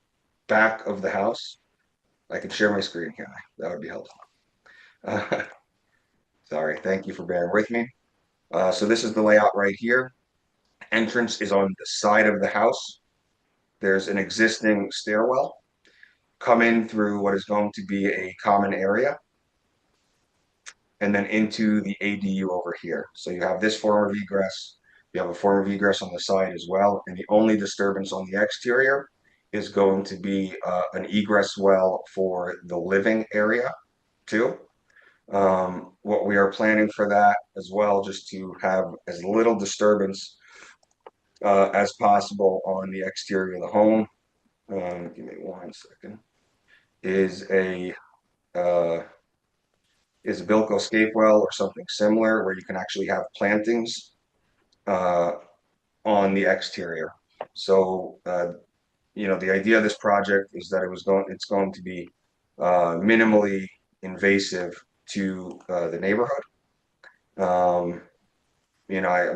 back of the house. I can share my screen, can I? That would be helpful. Uh, Sorry, thank you for bearing with me. So this is the layout right here. Entrance is on the side of the house. There's an existing stairwell. Come in through what is going to be a common area, and then into the ADU over here. So you have this form of egress. You have a form of egress on the side as well. And the only disturbance on the exterior is going to be an egress well for the living area too. What we are planning for that as well, just to have as little disturbance as possible on the exterior of the home. Give me 1 second. Is a uh, is a Bilko scape well or something similar where you can actually have plantings uh, on the exterior. So, the idea of this project is that it's going to be minimally invasive to the neighborhood. I'm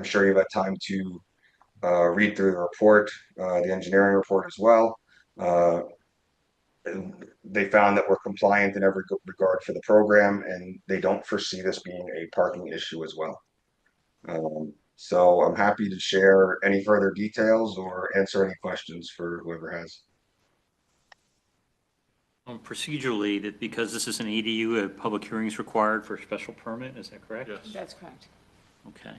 sure you've had time to read through the report, the engineering report as well. Uh, they found that we're compliant in every regard for the program, and they don't foresee this being a parking issue as well. So I'm happy to share any further details or answer any questions for whoever has. Procedurally, that because this is an ADU, a public hearing is required for a special permit, is that correct? Yes. That's correct. Okay.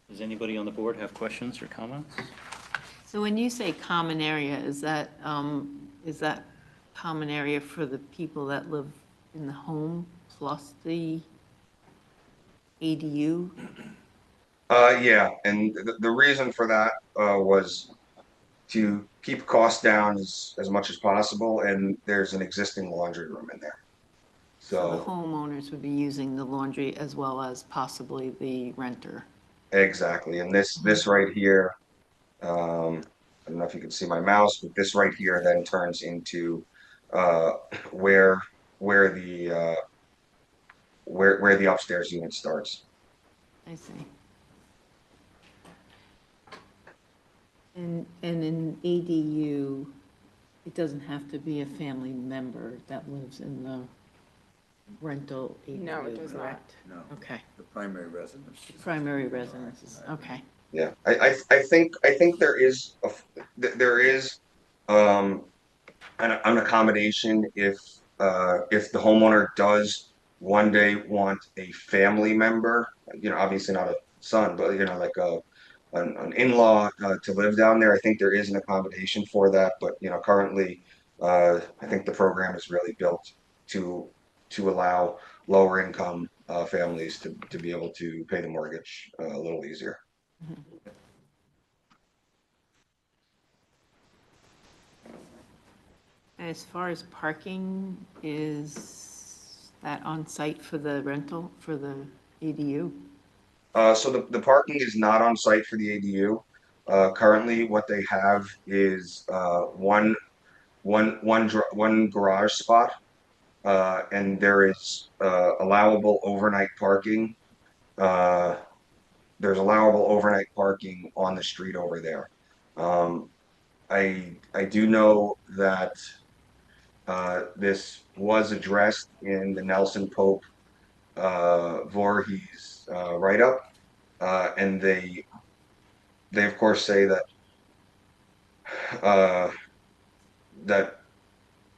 Does anybody on the board have questions or comments? So when you say common area, is that common area for the people that live in the home plus the ADU? Yeah, and the reason for that was to keep costs down as much as possible, and there's an existing laundry room in there. So the So homeowners would be using the laundry as well as possibly the renter. exactly, and this right here, I don't know if you can see my mouse, but this right here then turns into uh, where where the where the upstairs unit starts. I see. And in ADU, it doesn't have to be a family member that lives in the rental ADU, No, it does not. correct? No, Okay, the primary residence. primary residences, okay. Yeah, I think there is um, an accommodation if the homeowner does one day want a family member, obviously not a son, but like an in-law to live down there. I think there is an accommodation for that, but currently, I think the program is really built to allow lower income families to be able to pay the mortgage a little easier. As far as parking, is that on site for the rental, for the ADU? So the parking is not on site for the ADU. Currently, what they have is one garage spot, and there is allowable overnight parking. Uh, there's allowable overnight parking on the street over there. I do know that this was addressed in the Nelson Pope Voorhees write-up, and they of course say that uh, that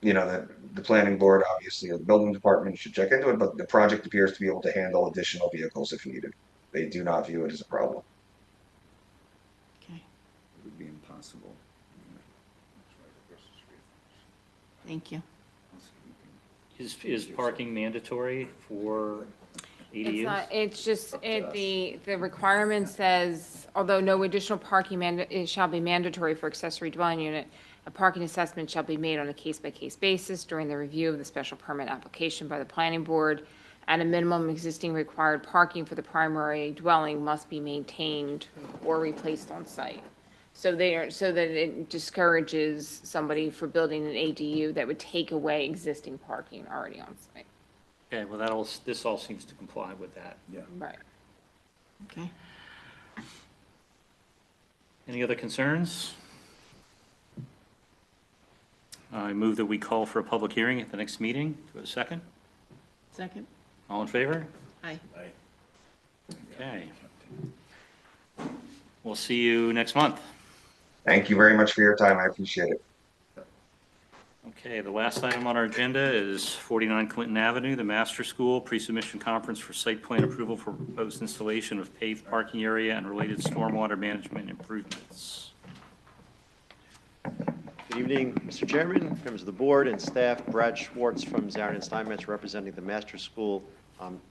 that the planning board, obviously, or the building department should check into it, but the project appears to be able to handle additional vehicles if needed. They do not view it as a problem. Okay, It would be impossible. thank you. Is parking mandatory for It's ADUs? not, it's just, the requirement says, although no additional parking it shall be mandatory for accessory dwelling unit, a parking assessment shall be made on a case-by-case basis during the review of the special permit application by the planning board. At a minimum, existing required parking for the primary dwelling must be maintained or replaced on site. So that it discourages somebody for building an ADU that would take away existing parking already on site. Okay, well, this all seems to comply with that. Yeah. Right. Okay. Any other concerns? I move that we call for a public hearing at the next meeting. Do we have a second? Second? All in favor? Aye. Okay. We'll see you next month. Thank you very much for your time. I appreciate it. Okay, the last item on our agenda is 49 Clinton Avenue, the Master School pre-submission conference for site plan approval for proposed installation of paved parking area and related stormwater management improvements. Good evening, Mr. Chairman, members of the board and staff. Brad Schwartz from Zarin and Steinmetz representing the Master School.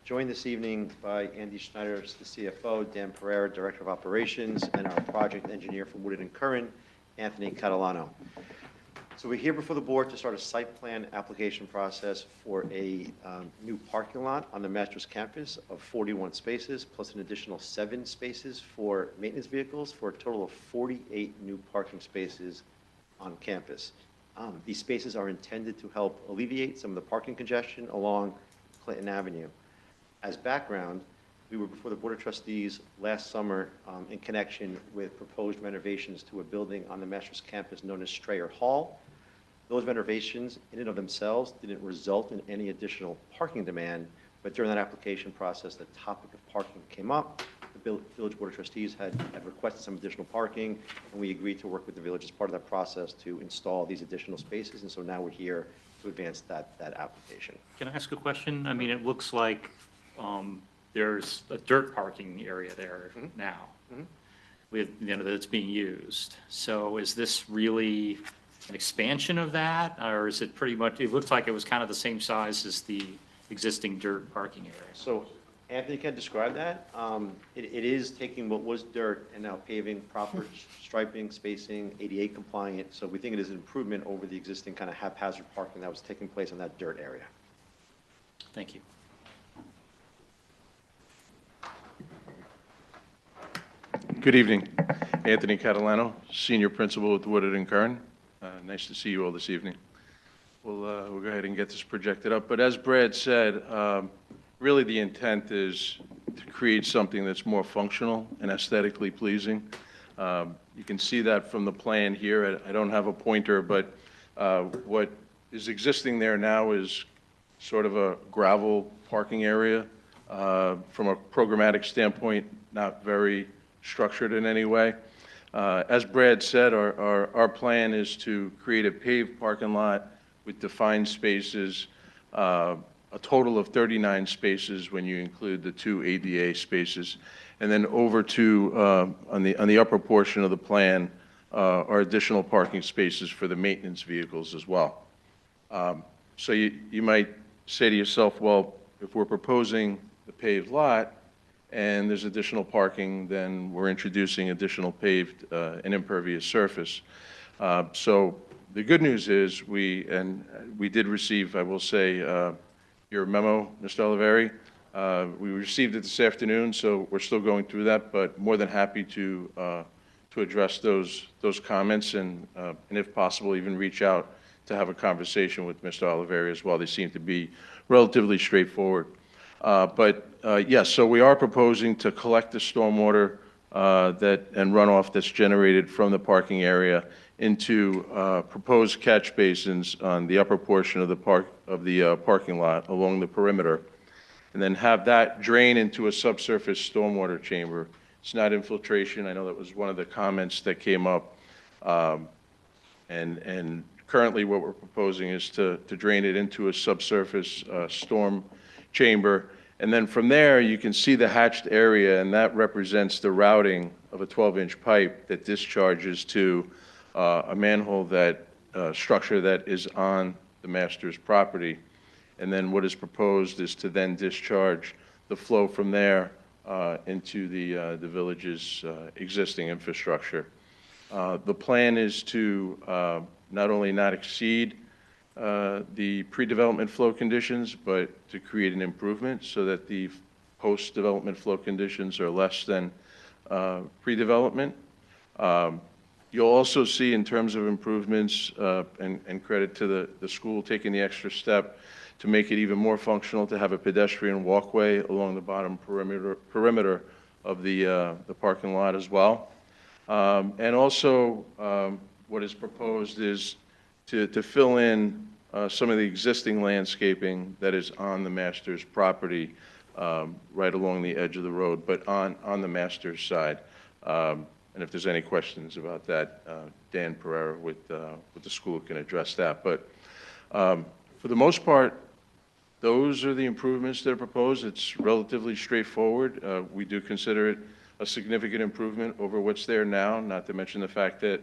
Joined this evening by Andy Schneider, the CFO, Dan Pereira, Director of Operations, and our project engineer from Woodard and Curran, Anthony Catalano. So we're here before the board to start a site plan application process for a new parking lot on the Masters campus of 41 spaces, plus an additional 7 spaces for maintenance vehicles, for a total of 48 new parking spaces on campus. These spaces are intended to help alleviate some of the parking congestion along Clinton Avenue. As background, we were before the Board of Trustees last summer in connection with proposed renovations to a building on the Masters campus known as Strayer Hall. Those renovations in and of themselves didn't result in any additional parking demand, but during that application process, the topic of parking came up. The Village Board of Trustees had requested some additional parking, and we agreed to work with the village as part of that process to install these additional spaces, and so now we're here to advance that application. Can I ask a question? I mean, it looks like there's a dirt parking area there now with, that's being used. So is this really an expansion of that, or is it pretty much, it looks like it was kind of the same size as the existing dirt parking area? So Anthony can describe that. It is taking what was dirt and now paving, proper striping, spacing, ADA compliant. So we think it is an improvement over the existing kind of haphazard parking that was taking place in that dirt area. Thank you. Good evening. Anthony Catalano, Senior Principal with Woodard and Curran. Nice to see you all this evening. We'll go ahead and get this projected up. But as Brad said, really the intent is to create something that's more functional and aesthetically pleasing. You can see that from the plan here. I don't have a pointer, but what is existing there now is sort of a gravel parking area. From a programmatic standpoint, not very structured in any way. As Brad said, our plan is to create a paved parking lot with defined spaces, a a total of 39 spaces when you include the 2 ADA spaces. And then over to, on the upper portion of the plan, are additional parking spaces for the maintenance vehicles as well. So you might say to yourself, well, if we're proposing the paved lot and there's additional parking, then we're introducing additional paved and impervious surface. So the good news is we did receive, I will say, your memo, Mr. Oliveri. We received it this afternoon, so we're still going through that, but more than happy to address those comments and if possible, even reach out to have a conversation with Mr. Oliveri as well. They seem to be relatively straightforward. Yes, so we are proposing to collect the stormwater and runoff that's generated from the parking area into proposed catch basins on the upper portion of the parking lot along the perimeter, and then have that drain into a subsurface stormwater chamber. It's not infiltration. I know that was one of the comments that came up. And currently what we're proposing is to drain it into a subsurface storm chamber. And then from there, you can see the hatched area, and that represents the routing of a 12-inch pipe that discharges to a manhole structure that is on the master's property. And then what is proposed is to then discharge the flow from there into the village's existing infrastructure. The plan is to not only not exceed the pre-development flow conditions, but to create an improvement so that the post-development flow conditions are less than pre-development. You'll also see, in terms of improvements, and credit to the school taking the extra step to make it even more functional, to have a pedestrian walkway along the bottom perimeter of the parking lot as well. And also, what is proposed is to fill in some of the existing landscaping that is on the master's property, right along the edge of the road, but on the master's side. And if there's any questions about that, Dan Pereira with the school can address that. But for the most part, those are the improvements that are proposed. It's relatively straightforward. We do consider it a significant improvement over what's there now, not to mention the fact that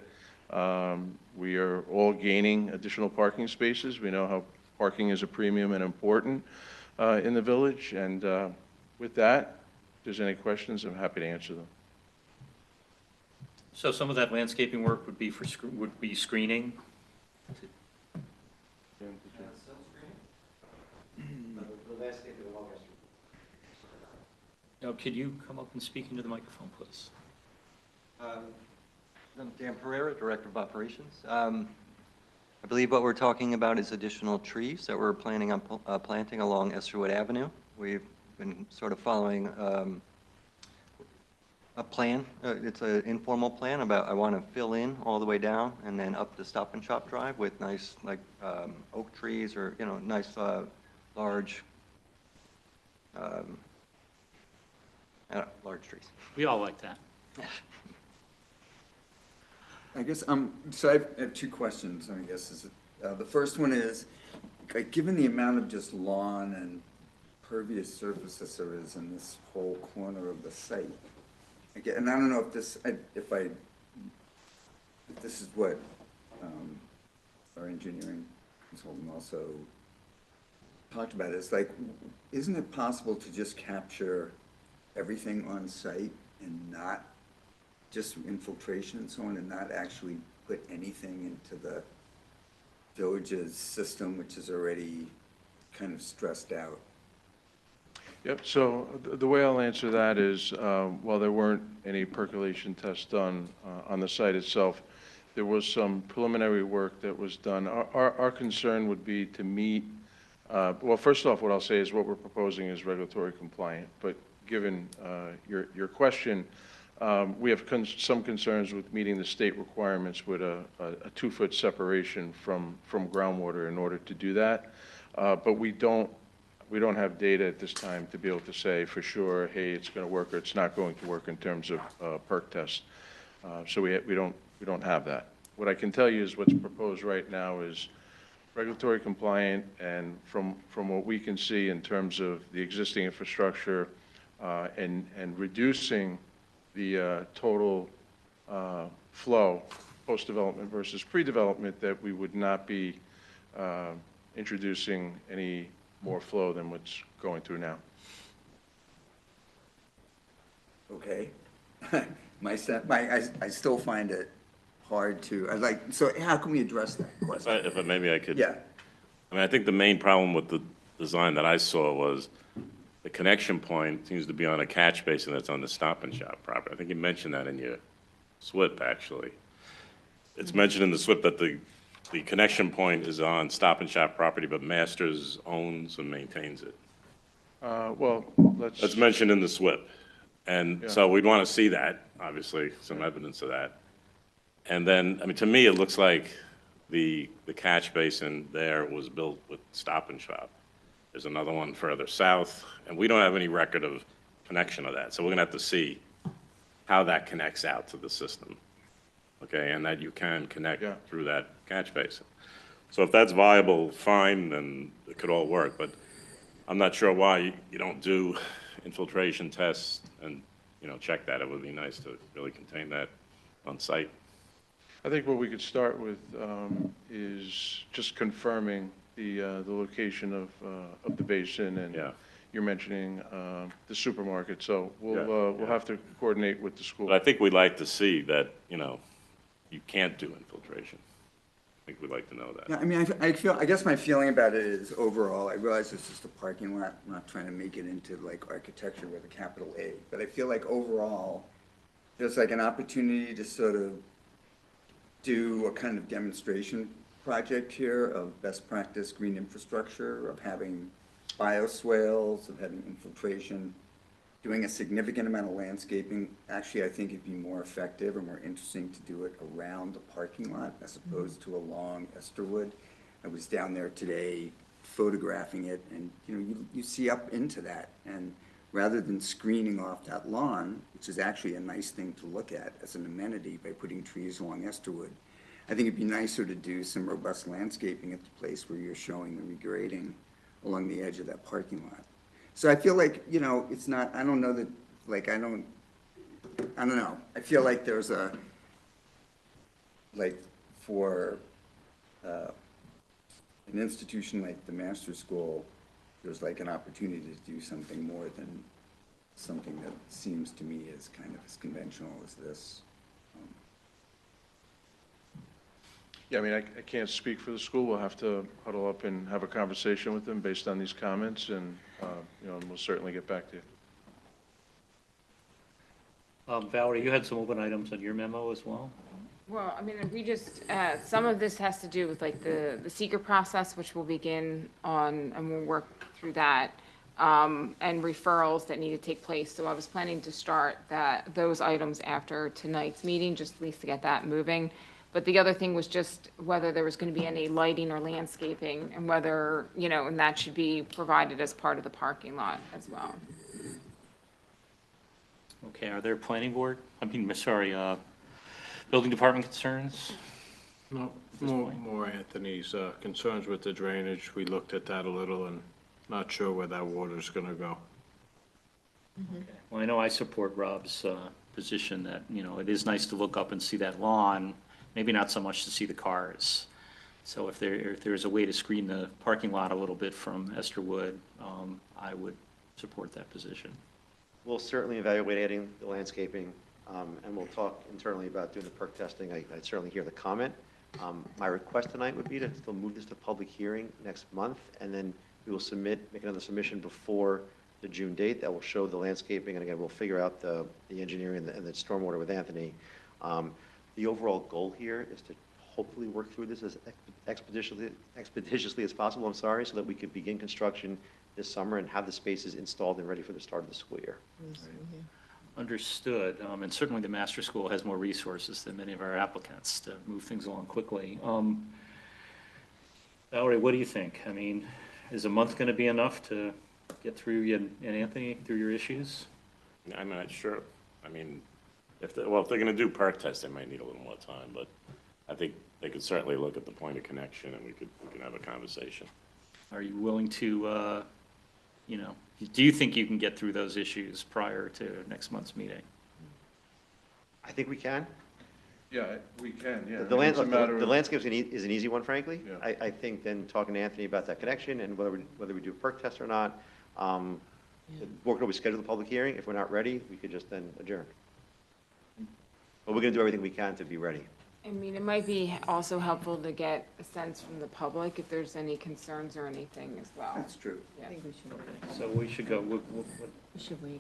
we are all gaining additional parking spaces. We know how parking is a premium and important in the village. And with that, if there's any questions, I'm happy to answer them. So some of that landscaping work would be screening? No, could you come up and speak into the microphone, please? I'm Dan Pereira, Director of Operations. I believe what we're talking about is additional trees that we're planning on planting along Esserwood Avenue. We've been sort of following a plan. It's an informal plan about I want to fill in all the way down and then up the Stop and Shop drive with nice oak trees or nice large large trees. We all like that. I guess, so I have two questions, I guess. The first one is, given the amount of just lawn and pervious surfaces there is in this whole corner of the site, and I don't know if this is what our engineering consultant also talked about, is isn't it possible to just capture everything on site and not just infiltration and so on, and not actually put anything into the village's system, which is already kind of stressed out? Yep, so the way I'll answer that is, while there weren't any percolation tests done on the site itself, there was some preliminary work that was done. Our concern would be to meet, well, first off, what I'll say is what we're proposing is regulatory compliant, but given your question, we have some concerns with meeting the state requirements with a 2-foot separation from groundwater in order to do that. But we don't have data at this time to be able to say for sure, hey, it's going to work or it's not going to work in terms of perk tests. So we don't have that. What I can tell you is what's proposed right now is regulatory compliant, and from what we can see in terms of the existing infrastructure and reducing the total flow, post-development versus pre-development, that we would not be introducing any more flow than what's going through now. Okay. I still find it hard to, so how can we address that question? If maybe I could. Yeah. I mean, I think the main problem with the design that I saw was the connection point seems to be on a catch basin that's on the Stop and Shop property. I think you mentioned that in your SWIP, actually. It's mentioned in the SWIP that the connection point is on Stop and Shop property, but Masters owns and maintains it. Well, That's mentioned in the SWIP. And Yeah. so we'd want to see that, obviously, some evidence of that. And then, I mean, to me, it looks like the catch basin there was built with Stop and Shop. There's another one further south, and we don't have any record of connection of that. So we're going to have to see how that connects out to the system, okay? And that you can connect through that catch basin. So if that's viable, fine, then it could all work. But I'm not sure why you don't do infiltration tests and, check that. It would be nice to really contain that on site. I think what we could start with is just confirming the location of the basin, and you're mentioning the supermarket, so we'll have to coordinate with the school. But I think we'd like to see that, you can't do infiltration. I think we'd like to know that. Yeah, I mean, I guess my feeling about it is overall, I realize it's just a parking lot. I'm not trying to make it into like architecture with a capital A, but I feel like overall, there's like an opportunity to sort of do a kind of demonstration project here of best practice green infrastructure, of having bioswales, of having infiltration, doing a significant amount of landscaping. Actually, I think it'd be more effective or more interesting to do it around the parking lot as opposed to along Esterwood. I was down there today photographing it, and you see up into that, and rather than screening off that lawn, which is actually a nice thing to look at as an amenity by putting trees along Esterwood, I think it'd be nicer to do some robust landscaping at the place where you're showing the regrading along the edge of that parking lot. So I feel like, it's not, I don't know that, like, I don't know. I feel like there's for an institution like the Master's School, there's like an opportunity to do something more than something that seems to me as kind of as conventional as this. Yeah, I mean, I can't speak for the school. We'll have to huddle up and have a conversation with them based on these comments, and, and we'll certainly get back to you. Valerie, you had some open items on your memo as well? Well, I mean, we just, some of this has to do with like the seeker process, which will begin on, and we'll work through that, and referrals that need to take place. So I was planning to start those items after tonight's meeting, just at least to get that moving. But the other thing was just whether there was going to be any lighting or landscaping, and whether, and that should be provided as part of the parking lot as well. Okay, are there building department concerns? No, more Anthony's concerns with the drainage. We looked at that a little and not sure where that water's going to go. Okay. Well, I know I support Rob's position that, it is nice to look up and see that lawn, maybe not so much to see the cars. So if there's a way to screen the parking lot a little bit from Esterwood, I would support that position. We'll certainly evaluate adding the landscaping, and we'll talk internally about doing the perk testing. I certainly hear the comment. My request tonight would be to still move this to public hearing next month, and then we will make another submission before the June date that will show the landscaping, and again, we'll figure out the engineering and the stormwater with Anthony. The overall goal here is to hopefully work through this as expeditiously as possible, so that we could begin construction this summer and have the spaces installed and ready for the start of the school year. Understood. And certainly the Master School has more resources than many of our applicants to move things along quickly. Valerie, what do you think? I mean, is a month going to be enough to get through you and Anthony through your issues? I'm not sure. I mean, if they're going to do perk tests, they might need a little more time, but I think they could certainly look at the point of connection, and we can have a conversation. Are you willing to, you know, do you think you can get through those issues prior to next month's meeting? I think we can. Yeah, we can, yeah. The I mean, it's a matter the of- landscape is an easy one, frankly. Yeah. I think then talking to Anthony about that connection and whether we do a perk test or not, the board could always schedule the public hearing. If we're not ready, we could just then adjourn. But we're going to do everything we can to be ready. I mean, it might be also helpful to get a sense from the public if there's any concerns or anything as well. That's true. Yeah. I think we should, So we should go, we should wait.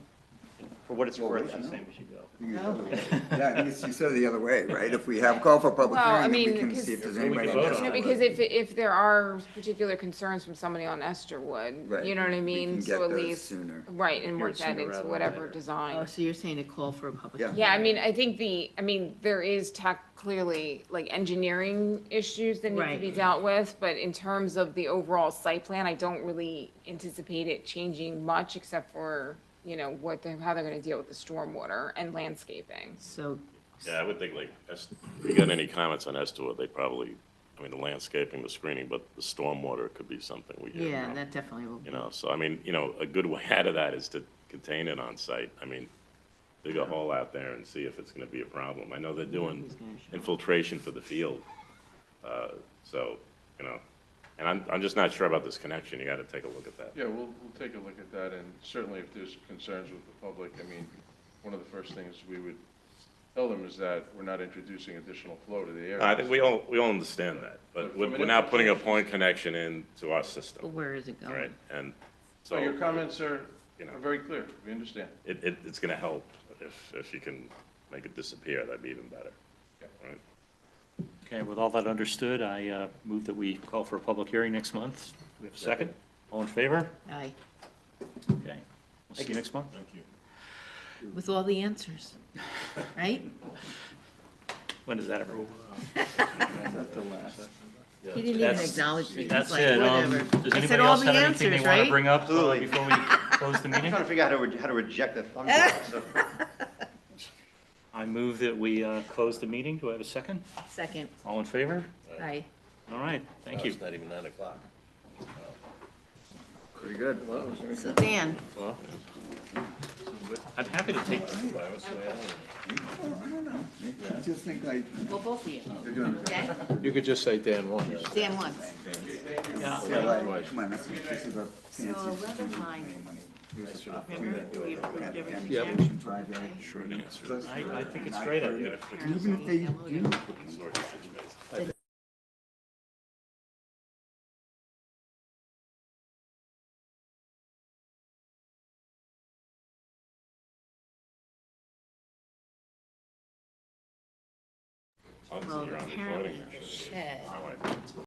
For what it's worth, I'm saying we should go. Yeah, I think you said it the other way, right? If we have call for public Well, I hearing, then we mean, can because- see if there's We can anybody. vote on You know, it. because if there are particular concerns from somebody on Esterwood, Right. you know what I We mean? can So get at those least, sooner. right, and Hear work it that sooner into rather than whatever later. design. Oh, so you're saying a call for a public Yeah. hearing? Yeah, I mean, I think there is clearly like engineering issues that need to be Right. dealt with, but in terms of the overall site plan, I don't really anticipate it changing much except for, you know, how they're gonna deal with the stormwater and landscaping. So, Yeah, I would think like, if you got any comments on Esterwood, they probably, I mean, the landscaping, the screening, but the stormwater could be something we hear yeah, about. that definitely will be. You know, so I mean, you know, a good way out of that is to contain it on site. I mean, dig a hole out there and see if it's gonna be a problem. I know they're doing infiltration for the field. So, you know, and I'm just not sure about this connection. You gotta take a look at that. Yeah, we'll take a look at that, and certainly if there's concerns with the public, I mean, one of the first things we would tell them is that we're not introducing additional flow to the area. I think we all understand that, but we're now putting a point connection into our But system, where is it going? right? And So so, your comments are you know, very clear, we understand. it's gonna help if you can make it disappear, that'd be even better. Right? Okay, with all that understood, I move that we call for a public hearing next month. We have a second? All in favor? Aye, Okay. We'll see you next month. Thank you. with all the answers, right? When does that ever? He didn't even That's- acknowledge me, he's That's like, it. whatever. Does I anybody said all else the have anything they answers, want to right? bring up Absolutely. before we close the I'm meeting? trying to figure out how to reject the thumbs up, so. I move that we close the meeting. Do I have a second? Second, All in favor? aye. All right, thank you. It's not even 9 o'clock. Pretty good. So Dan, Well, I'm happy to take, I don't know. I just think like, well, both of you, they're doing okay? You could just say Dan won. Dan once. yeah, Yeah, like, come on, this is a So fancy. rather fine. Remember, we approved everything Yeah, there? we should try that. Short answer. I think it's a great idea. Even if they do, Obviously, Well, you're on apparently recording. the shed